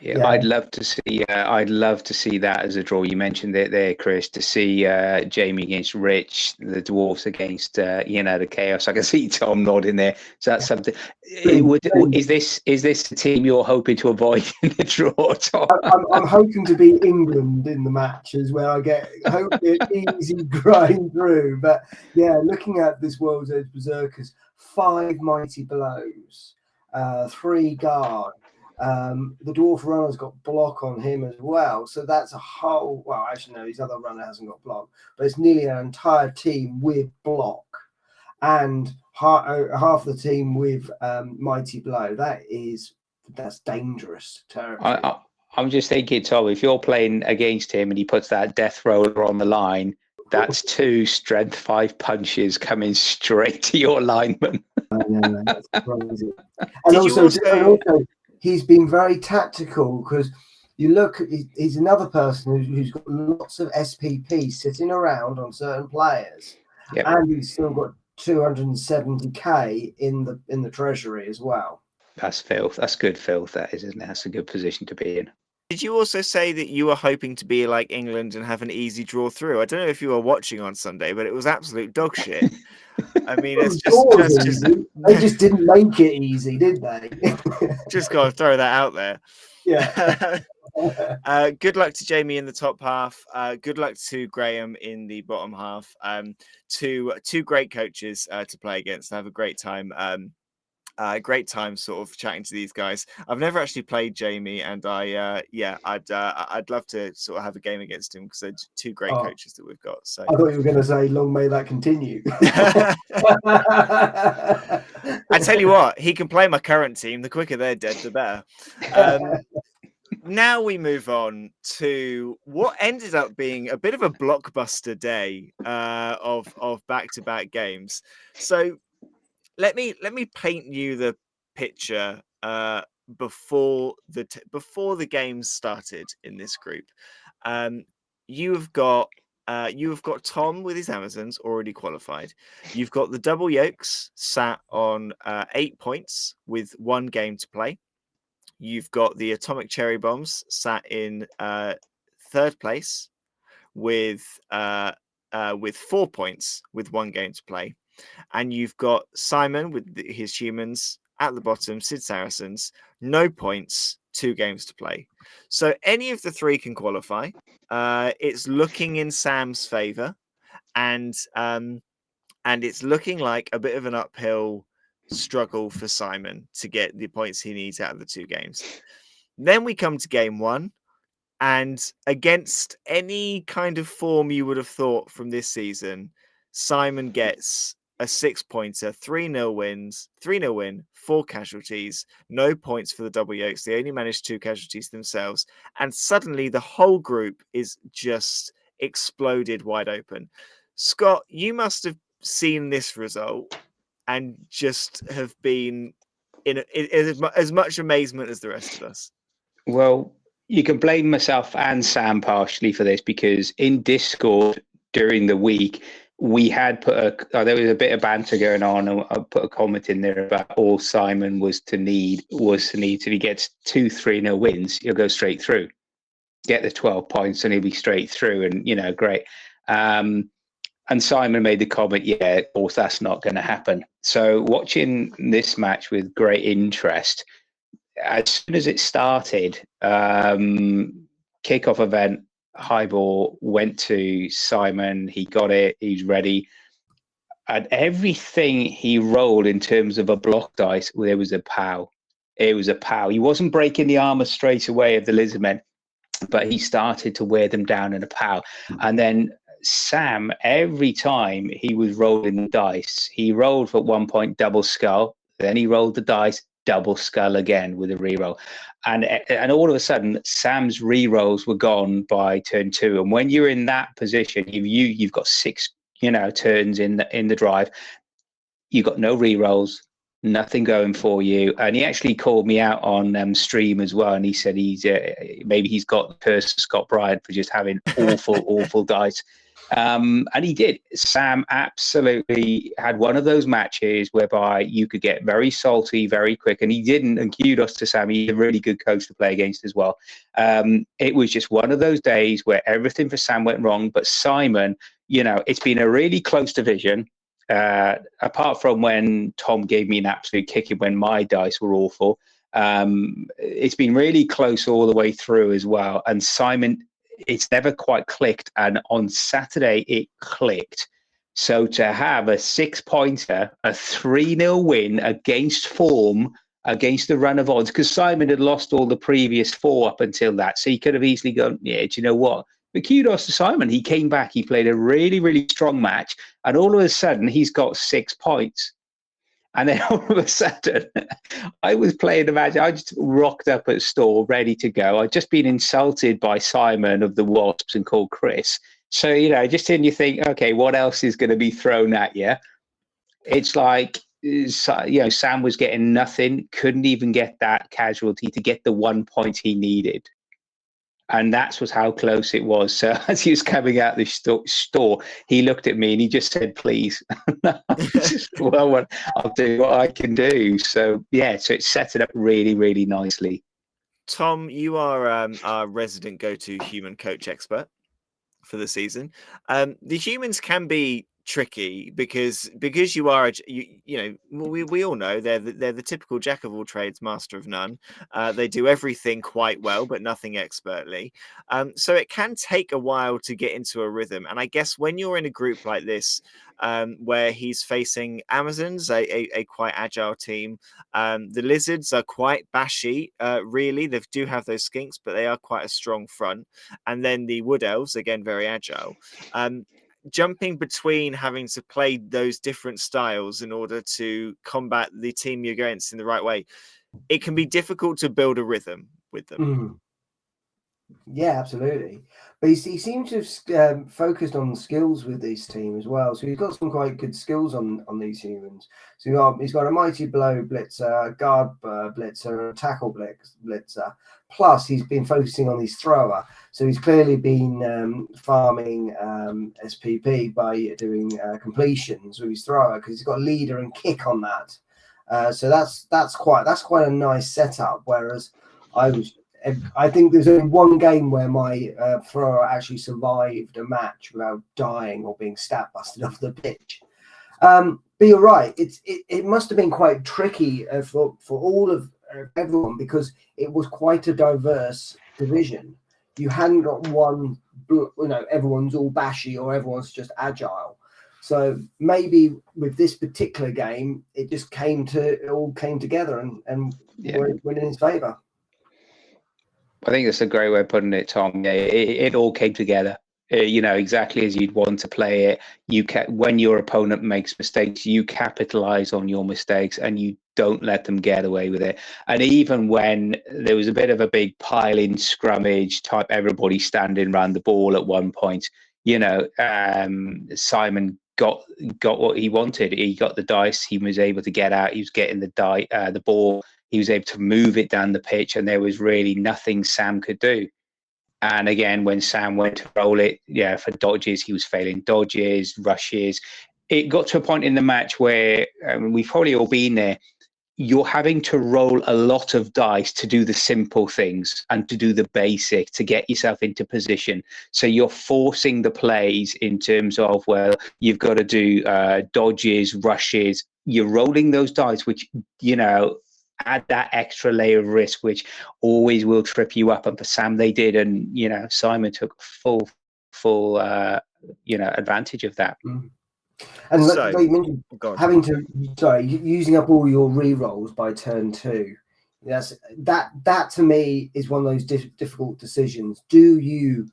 Yeah, I'd love to see. I'd love to see that as a draw. You mentioned it there, Chris. To see Jamie against Rich, the dwarfs against the Chaos. I can see Tom nodding there. So that's something. Is this the team you're hoping to avoid in the draw, Tom? I'm hoping to be England in the matches where I get hopefully an easy grind through. But yeah, looking at this World's Edge Berserkers, 5 mighty blows, 3 guard. The dwarf runner's got block on him as well, so that's a whole. Well, actually, no, his other runner hasn't got block, but it's nearly an entire team with block, and half the team with mighty blow. That's dangerous territory. I'm just thinking, Tom, if you're playing against him and he puts that death roller on the line, that's 2 strength 5 punches coming straight to your lineman. I know, that's crazy. And also, he's been very tactical because you look, he's another person who's got lots of SPP sitting around on certain players, Yep. and he's still got 270k in the treasury as well. That's filth. That's good filth, that is, isn't it? That's a good position to be in. Did you also say that you were hoping to be like England and have an easy draw through? I don't know if you were watching on Sunday, but it was absolute dog shit. I mean, it's just They just didn't make it easy, did they? just got to throw that out there. Yeah. Good luck to Jamie in the top half. Good luck to Graham in the bottom half. Two great coaches to play against. Have a great time. Great time sort of chatting to these guys. I've never actually played Jamie, and I'd love to sort of have a game against him because they're two great coaches that we've got. So I thought you were going to say, "Long may that continue." I tell you what, he can play my current team. The quicker they're dead, the better. Now we move on to what ended up being a bit of a blockbuster day of back-to-back games. So let me paint you the picture before the games started in this group. You've got Tom with his Amazons already qualified. You've got the double yolks sat on 8 points with one game to play. You've got the atomic cherry bombs sat in third place with 4 points with one game to play. And you've got Simon with his humans at the bottom, Sid Saracens, no points, 2 games to play. So any of the three can qualify. It's looking in Sam's favor, and it's looking like a bit of an uphill struggle for Simon to get the points he needs out of the 2 games. Then we come to game 1. And against any kind of form you would have thought from this season, Simon gets a 6-pointer, 3-0 wins, 3-0 win, 4 casualties, no points for the double yolks. They only managed 2 casualties themselves. And suddenly the whole group is just exploded wide open. Scott, you must have seen this result and just have been in as much amazement as the rest of us. Well, you can blame myself and Sam partially for this because in Discord during the week, we had put there was a bit of banter going on, and I put a comment in there about all Simon was to need if he gets 2 3-0 wins, he'll go straight through, get the 12 points, and he'll be straight through, and great. And Simon made the comment, yeah, of course, that's not going to happen. So watching this match with great interest, as soon as it started, kickoff event, high ball went to Simon. He got it. He's ready. And everything he rolled in terms of a block dice, there was a pow. It was a pow. He wasn't breaking the armor straight away of the lizardmen, but he started to wear them down in a pow. And then Sam, every time he was rolling the dice, he rolled for 1 point double skull. Then he rolled the dice, double skull again with a reroll. And all of a sudden, Sam's rerolls were gone by turn 2. And when you're in that position, you've got 6 turns in the drive. You've got no rerolls, nothing going for you. And he actually called me out on stream as well. And he said maybe he's got the curse of Scott Bryant for just having awful dice. And he did. Sam absolutely had one of those matches whereby you could get very salty very quick, and he didn't. And kudos to Sam. He's a really good coach to play against as well. It was just one of those days where everything for Sam went wrong. But Simon, it's been a really close division. Apart from when Tom gave me an absolute kicking when my dice were awful, it's been really close all the way through as well. And Simon, it's never quite clicked, and on Saturday it clicked. So to have a 6-pointer, a 3-0 win against form, against the run of odds, because Simon had lost all the previous 4 up until that, so he could have easily gone, yeah, do you know what? But kudos to Simon. He came back, he played a really, really strong match, and all of a sudden he's got 6 points. And then all of a sudden, I was playing the match. I just rocked up at store, ready to go. I'd just been insulted by Simon of the Wasps and called Chris. So, just then you think, okay, what else is going to be thrown at you? It's like, Sam was getting nothing, couldn't even get that casualty to get the 1 point he needed. And that's was how close it was. So as he was coming out the store, he looked at me and he just said, "Please." Well, I'll do what I can do. So yeah, so it set it up really, really nicely. Tom, you are our resident go-to human coach expert for the season. The humans can be tricky because you are we all know they're the typical jack of all trades, master of none. They do everything quite well, but nothing expertly. So it can take a while to get into a rhythm. And I guess when you're in a group like this, where he's facing Amazons, a quite agile team. The Lizards are quite bashy, really. They do have those skinks, but they are quite a strong front. And then the Wood Elves, again, very agile. Jumping between having to play those different styles in order to combat the team you're against in the right way, it can be difficult to build a rhythm with them. Mm. Yeah, absolutely. But he seems to have focused on skills with this team as well. So he's got some quite good skills on these humans. So he's got a mighty blow blitzer, a guard blitzer, a tackle blitzer. Plus, he's been focusing on his thrower. So he's clearly been farming SPP by doing completions with his thrower because he's got a leader and kick on that. So that's quite a nice setup. Whereas I think there's only one game where my thrower actually survived a match without dying or being stat busted off the pitch. But you're right; it must have been quite tricky for all of everyone because it was quite a diverse division. You hadn't got one, everyone's all bashy or everyone's just agile. So maybe with this particular game, it all came together and went in his favour. I think that's a great way of putting it, Tom. Yeah, it all came together. Exactly as you'd want to play it. When your opponent makes mistakes, you capitalize on your mistakes and you don't let them get away with it. And even when there was a bit of a big pile-in scrummage type, everybody standing around the ball at one point, Simon got what he wanted. He got the dice. He was able to get out. He was getting the ball. He was able to move it down the pitch, and there was really nothing Sam could do. And again, when Sam went to roll it, for dodges, he was failing dodges, rushes. It got to a point in the match where we've probably all been there. You're having to roll a lot of dice to do the simple things and to do the basic to get yourself into position. So you're forcing the plays in terms of, well, you've got to do dodges, rushes. You're rolling those dice, which, add that extra layer of risk, which always will trip you up. And for Sam, they did. And, Simon took full advantage of that. Mm. And So, like you mentioned, using up all your re-rolls by turn 2. That to me is one of those difficult decisions. Do you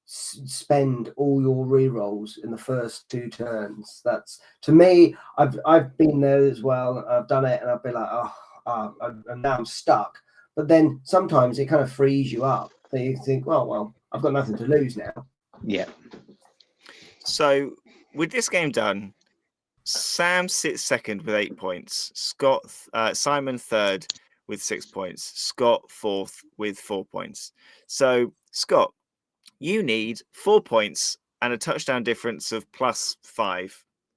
spend all your re-rolls in the first 2 turns? That's, to me, I've been there as well. I've done it, and I've been like, and now I'm stuck. But then sometimes it kind of frees you up. So you think, well, I've got nothing to lose now. Yeah. So with this game done, Sam sits second with 8 points. Simon third with 6 points. Scott fourth with 4 points. So Scott, you need 4 points and a touchdown difference of +5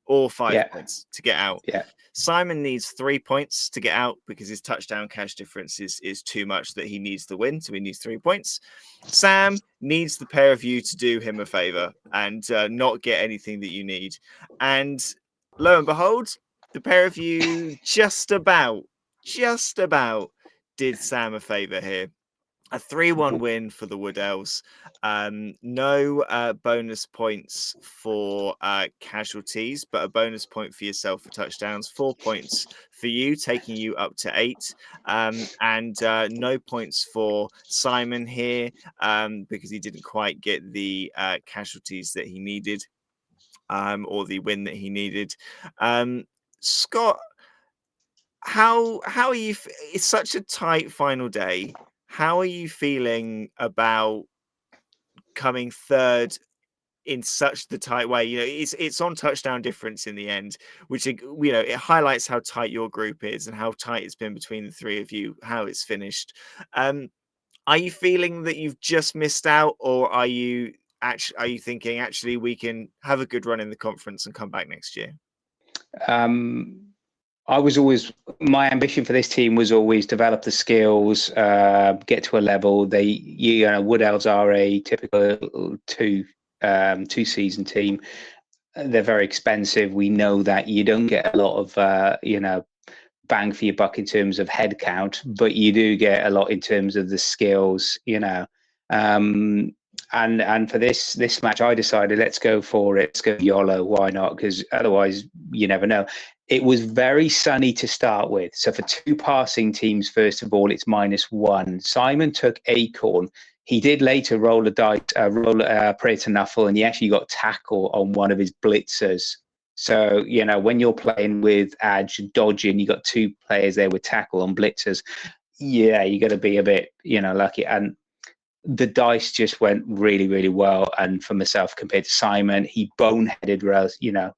or 5 points to get out. Yeah. Simon needs 3 points to get out because his touchdown cash difference is too much that he needs the win. So he needs 3 points. Sam needs the pair of you to do him a favor and not get anything that you need. And lo and behold, the pair of you just about did Sam a favor here. A 3-1 win for the Wood Elves. No bonus points for casualties, but a bonus point for yourself for touchdowns. 4 points for you, taking you up to 8. And no points for Simon here because he didn't quite get the casualties that he needed or the win that he needed. Scott, how are you? It's such a tight final day. How are you feeling about coming third in such the tight way? It's on touchdown difference in the end, which it highlights how tight your group is and how tight it's been between the three of you, how it's finished. Are you feeling that you've just missed out, or are you thinking actually we can have a good run in the conference and come back next year? I was always, my ambition for this team was always develop the skills, get to a level. Wood Elves are a typical two season team. They're very expensive. We know that you don't get a lot of bang for your buck in terms of head count, but you do get a lot in terms of the skills. And for this match, I decided let's go for it. Let's go YOLO. Why not? Because otherwise, you never know. It was very sunny to start with. So for two passing teams, first of all, it's -1. Simon took Acorn. He did later roll a dice, Praetor Nuffle, and he actually got tackle on one of his blitzers. So, when you're playing with Edge dodging, you got two players there with tackle on blitzers. Yeah, you got to be a bit, lucky. And the dice just went really, really well. And for myself, compared to Simon, he boneheaded,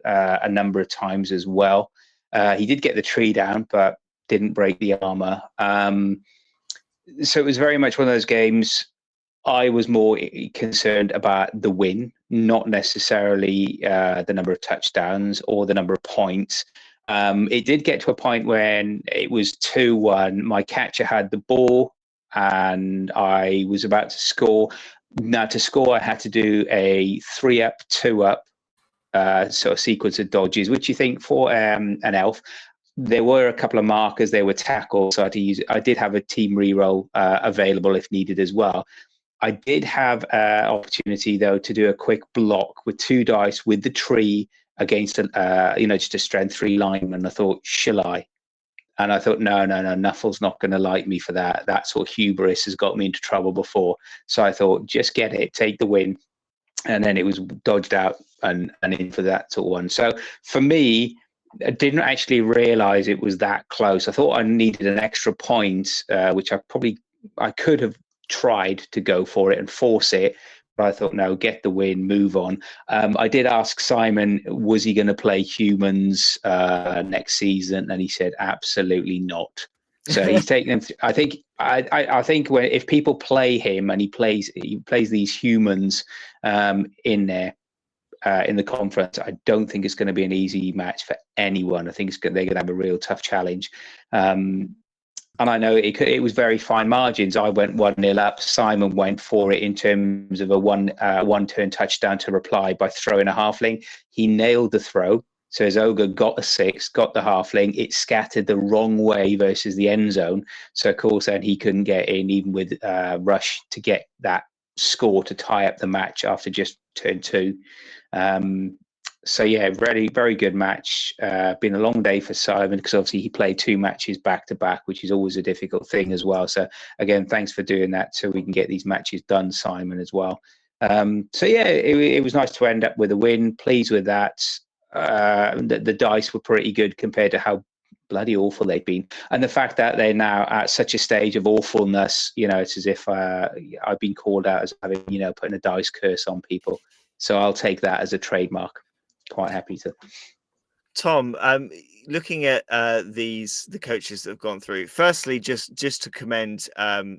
a number of times as well. He did get the tree down, but didn't break the armor. So it was very much one of those games. I was more concerned about the win, not necessarily the number of touchdowns or the number of points. It did get to a point when it was 2-1. My catcher had the ball and I was about to score. Now, to score, I had to do a 3-up, 2-up sort of sequence of dodges, which you think for an elf. There were a couple of markers, there were tackles, so I did have a team reroll available if needed as well. I did have an opportunity, though, to do a quick block with 2 dice with the tree against, just a strength 3 lineman. I thought, shall I? And I thought, no, Nuffle's not going to like me for that. That sort of hubris has got me into trouble before. So I thought, just get it, take the win. And then it was dodged out and in for that sort of one. So for me, I didn't actually realize it was that close. I thought I needed an extra point, which I could have tried to go for it and force it, but I thought, no, get the win, move on. I did ask Simon, was he going to play humans next season? And he said, absolutely not. So he's taking them. I think if people play him and he plays these humans in there, in the conference, I don't think it's going to be an easy match for anyone. I think they're going to have a real tough challenge. And I know it was very fine margins. I went 1-0 up. Simon went for it in terms of a one-turn touchdown to reply by throwing a halfling. He nailed the throw. So his ogre got a 6, got the halfling. It scattered the wrong way versus the end zone. So, of course, then he couldn't get in, even with Rush, to get that score to tie up the match after just turn 2. So yeah, very, very good match. Been a long day for Simon because obviously he played 2 matches back to back, which is always a difficult thing as well. So again, thanks for doing that so we can get these matches done, Simon, as well. So yeah, it was nice to end up with a win. Pleased with that. The dice were pretty good compared to how bloody awful they've been, and the fact that they're now at such a stage of awfulness, it's as if I've been called out as having, putting a dice curse on people. So I'll take that as a trademark. Quite happy to. Tom, looking at the coaches that have gone through, firstly, just to commend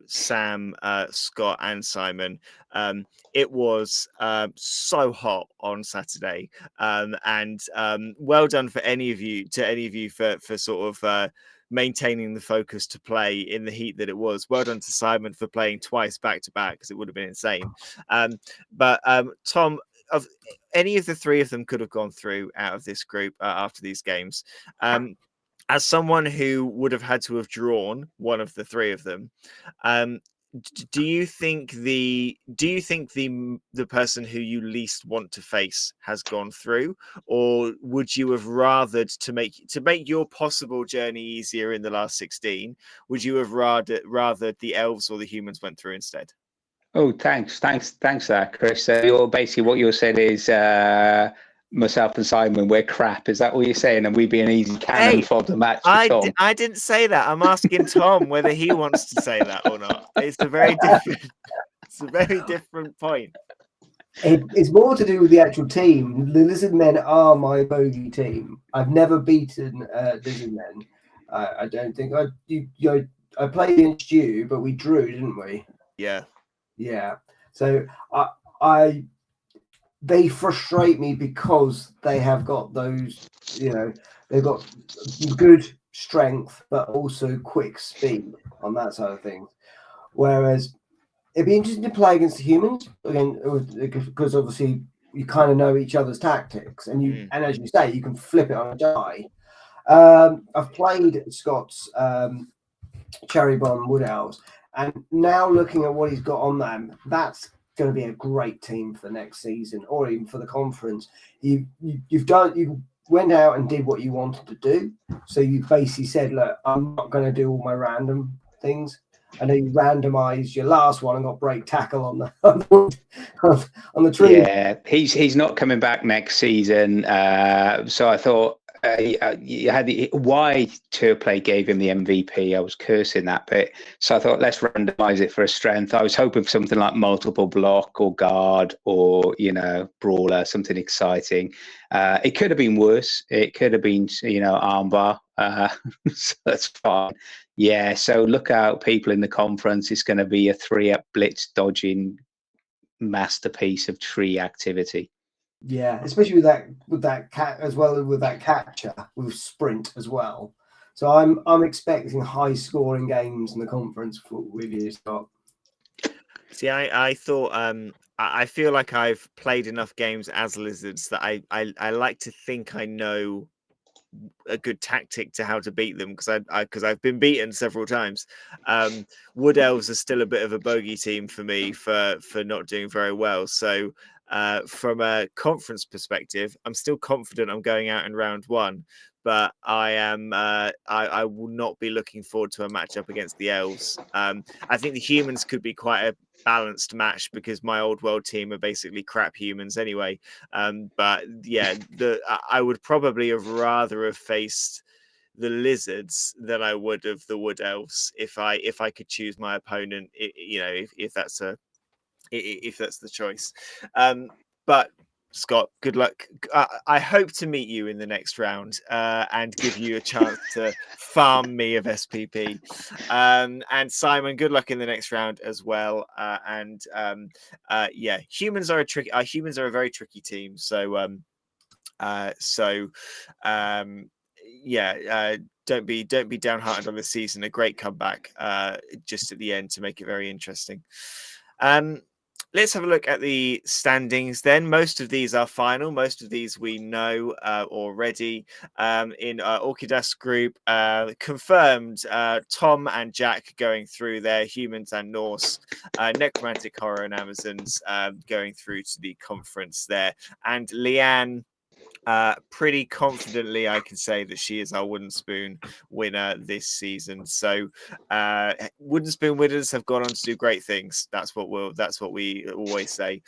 Sam, Scott, and Simon. It was so hot on Saturday, and well done for any of you for sort of maintaining the focus to play in the heat that it was. Well done to Simon for playing twice back to back, because it would have been insane. But Tom, of any of the 3 of them could have gone through out of this group after these games. As someone who would have had to have drawn one of the 3 of them, do you think the person who you least want to face has gone through, or would you have rathered to make your possible journey easier in the last 16? Would you have rathered the elves or the humans went through instead? Oh, thanks for that, Chris. What you're saying is myself and Simon, we're crap. Is that what you're saying? And we'd be an easy cannon fodder match for Tom. I didn't say that. I'm asking Tom whether he wants to say that or not. It's a very different point. It's more to do with the actual team. The Lizard Men are my bogey team. I've never beaten Lizard Men. I don't think I played against you, but we drew, didn't we? Yeah. Yeah. So I they frustrate me because they have got those, they've got good strength, but also quick speed on that side of things. Whereas it'd be interesting to play against the humans again, because obviously you kind of know each other's tactics, and as you say, you can flip it on a die. I've played Scott's Cherry Bomb Wood Elves, and now looking at what he's got on them, that's going to be a great team for next season, or even for the conference. You went out and did what you wanted to do, so you basically said, "Look, I'm not going to do all my random things." I know you randomized your last one and got break tackle on the on the tree. Yeah, he's not coming back next season. So I thought you had the why Turplay gave him the MVP. I was cursing that bit. So I thought let's randomize it for a strength. I was hoping for something like multiple block or guard or brawler, something exciting. It could have been worse. It could have been armbar. So that's fine. Yeah. So look out, people in the conference. It's going to be a 3-up blitz dodging masterpiece of tree activity. Yeah, especially with that cat as well, with that catcher with sprint as well. So I'm expecting high scoring games in the conference with you, Scott. See, I thought I feel like I've played enough games as Lizards that I like to think I know a good tactic to how to beat them, because I've been beaten several times. Wood Elves are still a bit of a bogey team for me for not doing very well. So from a conference perspective, I'm still confident I'm going out in round one, but I am I will not be looking forward to a matchup against the Elves. I think the humans could be quite a balanced match because my old world team are basically crap humans anyway. But yeah, I would probably have rather have faced the Lizards than I would of the Wood Elves if I could choose my opponent. If that's the choice. But Scott, good luck. I hope to meet you in the next round and give you a chance to farm me of SPP. And Simon, good luck in the next round as well. Yeah, humans are a very tricky team. Don't be downhearted on this season. A great comeback just at the end to make it very interesting. Let's have a look at the standings then. Most of these are final. Most of these we know already. In Orchidas group, confirmed Tom and Jack going through there, humans and Norse, Necromantic Horror and Amazons going through to the conference there. And Leanne, pretty confidently, I can say that she is our Wooden Spoon winner this season. So, Wooden Spoon winners have gone on to do great things. That's what we always say.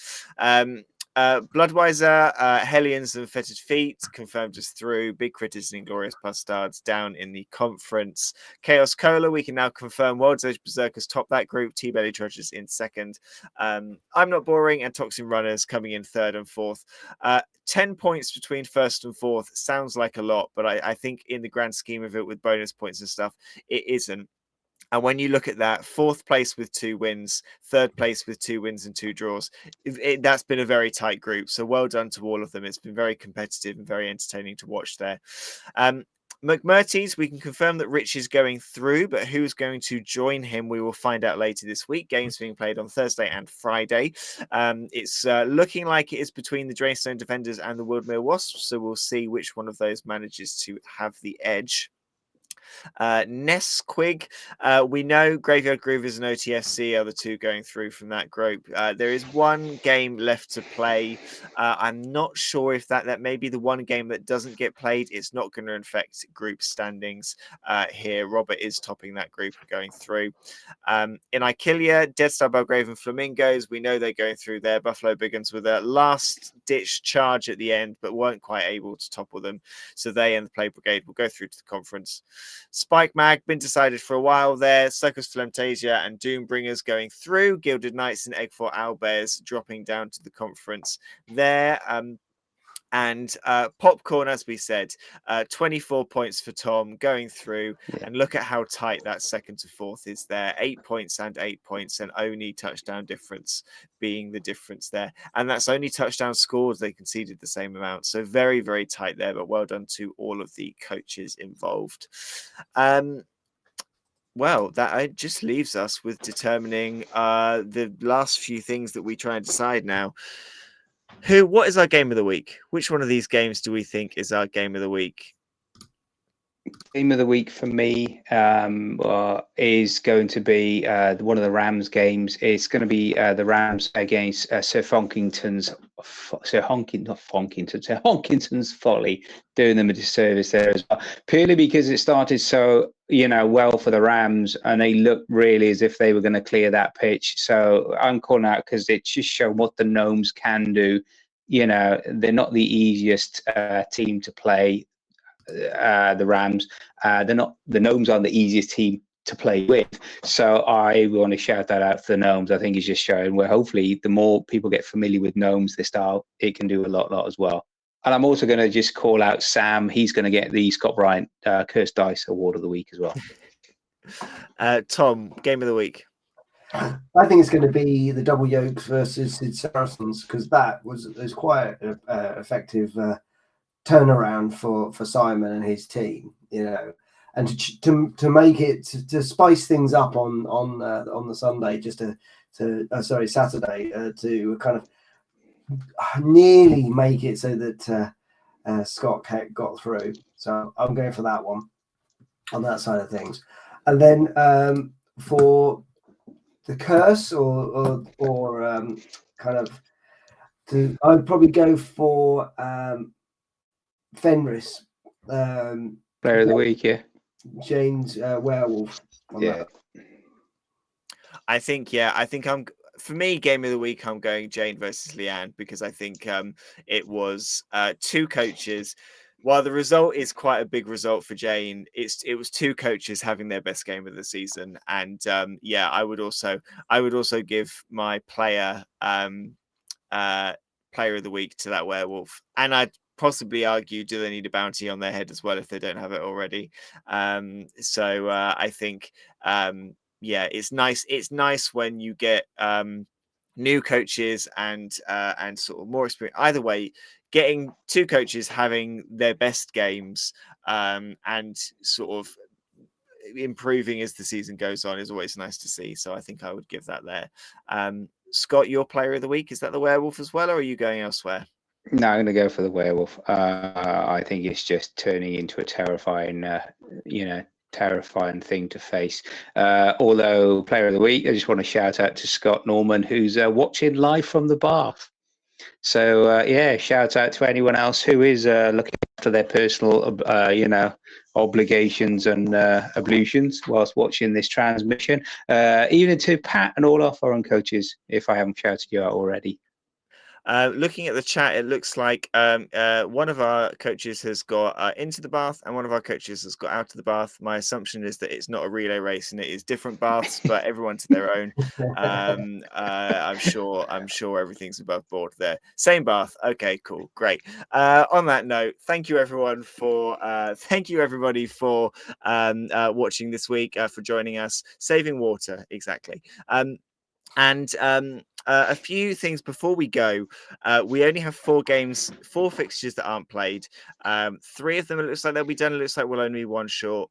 Bloodweiser, Hellions and Fetid Feet confirmed us through. Big Critters and Inglorious Bastards down in the conference. Chaos Cola, we can now confirm World's Edge Berserkers top that group. T-Belly Trudgers in second. I'm Not Boring and Toxin Runners coming in third and fourth. 10 points between first and fourth sounds like a lot, but I think in the grand scheme of it, with bonus points and stuff, it isn't. And when you look at that, fourth place with 2 wins, third place with 2 wins and 2 draws, that's been a very tight group. So well done to all of them. It's been very competitive and very entertaining to watch there. McMurtry's, we can confirm that Rich is going through, but who's going to join him, we will find out later this week. Games being played on Thursday and Friday. It's looking like it is between the Drainstone Defenders and the Wildmere Wasps, so we'll see which one of those manages to have the edge. Nesquig, we know Graveyard Groovers and OTFC are the two going through from that group. There is one game left to play. I'm not sure if that may be the one game that doesn't get played. It's not going to affect group standings here. Robert is topping that group and going through. In Ikilia, Dead Star Belgrave and Flamingos, we know they're going through there. Buffalo Biggins with a last-ditch charge at the end, but weren't quite able to topple them. So they and the Plague Brigade will go through to the conference. Spike Mag, been decided for a while there. Circus Flemtasia and Doombringers going through. Gilded Knights and Eggfort Owlbears dropping down to the conference there. And popcorn, as we said, 24 points for Tom going through. Yeah. And look at how tight that second to fourth is there. 8 points and 8 points, and only touchdown difference being the difference there. And that's only touchdown scores. They conceded the same amount. So very, very tight there. But well done to all of the coaches involved. Well, that just leaves us with determining the last few things that we try and decide now. What is our game of the week? Which one of these games do we think is our game of the week? Game of the week for me is going to be one of the Rams games. It's going to be the Rams against Sir Honkington's Folly, doing them a disservice there as well. Purely because it started so well for the Rams, and they looked really as if they were going to clear that pitch. So I'm calling out because it just showed what the Gnomes can do. They're not the easiest team to play. The Rams, the Gnomes aren't the easiest team to play with. So I want to shout that out for the Gnomes. I think it's just showing where hopefully the more people get familiar with Gnomes, their style, it can do a lot as well. And I'm also going to just call out Sam. He's going to get the Scott Bryant Cursed Dice Award of the Week as well. Tom, game of the week. I think it's going to be the Double Yolks versus Sid Saracens, because that was quite an effective turnaround for Simon and his team, and to make it to spice things up on the Sunday, Saturday, to kind of nearly make it so that Scott got through. So I'm going for that one on that side of things, and then for the curse or kind of I'd probably go for Fenris, Player of the week, yeah. Jane's werewolf. Yeah. I think I'm, for me, game of the week, I'm going Jane versus Leanne, because I think it was two coaches. While the result is quite a big result for Jane, it was two coaches having their best game of the season. And I would also give my player of the week to that werewolf. And I'd possibly argue, do they need a bounty on their head as well if they don't have it already? I think it's nice. It's nice when you get new coaches and sort of more experience. Either way, getting two coaches having their best games and sort of improving as the season goes on is always nice to see. So I think I would give that there. Scott, your player of the week, is that the werewolf as well, or are you going elsewhere? No, I'm going to go for the werewolf. I think it's just turning into a terrifying thing to face. Although player of the week, I just want to shout out to Scott Norman, who's watching live from the bath. So shout out to anyone else who is looking after their personal obligations and ablutions whilst watching this transmission. Even to Pat and all our foreign coaches, if I haven't shouted you out already. Looking at the chat, it looks like one of our coaches has got into the bath and one of our coaches has got out of the bath. My assumption is that it's not a relay race and it is different baths, but everyone to their own. I'm sure everything's above board there. Same bath. Okay, cool, great. On that note, thank you everybody for watching this week, for joining us. Saving water, exactly. A few things before we go. We only have 4 fixtures that aren't played. 3 of them, it looks like they'll be done. It looks like we'll only be one short.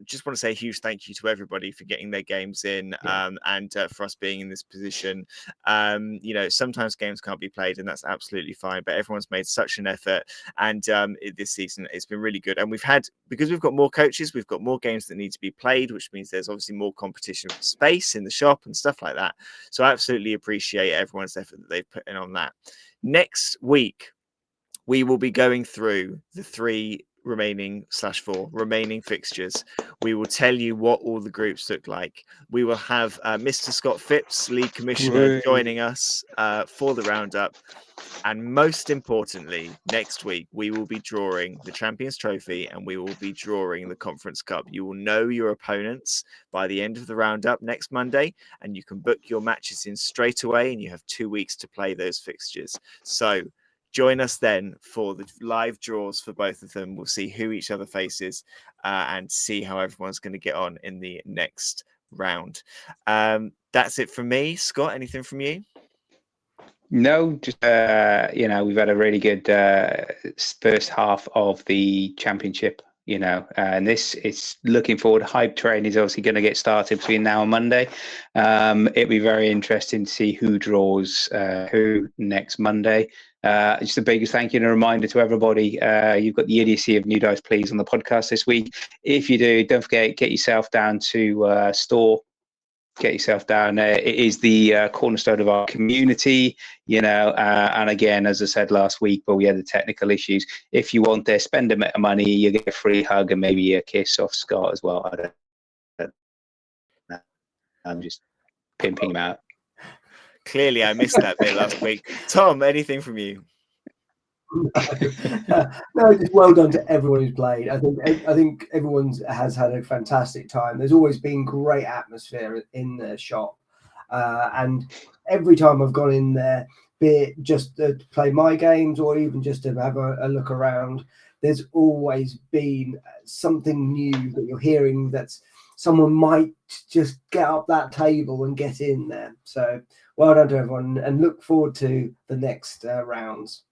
Just want to say a huge thank you to everybody for getting their games in, and for us being in this position. Sometimes games can't be played, and that's absolutely fine. But everyone's made such an effort, and this season it's been really good. And because we've got more coaches, we've got more games that need to be played, which means there's obviously more competition for space in the shop and stuff like that. So I absolutely appreciate everyone's effort that they've put in on that. Next week, we will be going through the 4 remaining fixtures. We will tell you what all the groups look like. We will have Mr. Scott Phipps, league commissioner, joining us for the roundup. And most importantly, next week, we will be drawing the Champions Trophy and we will be drawing the Conference Cup. You will know your opponents by the end of the roundup next Monday, and you can book your matches in straight away, and you have 2 weeks to play those fixtures. So Join us then for the live draws for both of them. We'll see who each other faces and see how everyone's going to get on in the next round. That's it from me. Scott, anything from you? No, just we've had a really good first half of the championship. And it's looking forward. Hype train is obviously going to get started between now and Monday. It'll be very interesting to see who draws who next Monday. Just a biggest thank you and a reminder to everybody. You've got the idiocy of New Dice Please on the podcast this week. If you do, don't forget, get yourself down to store. Get yourself down there. It is the cornerstone of our community, and again, as I said last week, but we had the technical issues. If you want there, spend a bit of money, you get a free hug and maybe a kiss off Scott as well. I don't know. I'm just pimping him out. Clearly, I missed that bit last week. Tom, anything from you? No, just well done to everyone who's played. I think everyone has had a fantastic time. There's always been great atmosphere in the shop, and every time I've gone in there, be it just to play my games or even just to have a look around, there's always been something new that you're hearing that's someone might just get up that table and get in there. So well done to everyone, and look forward to the next rounds.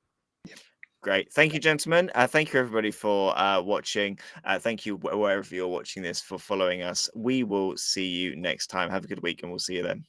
Great. Thank you, gentlemen. Thank you, everybody, for watching. Thank you, wherever you're watching this, for following us. We will see you next time. Have a good week, and we'll see you then.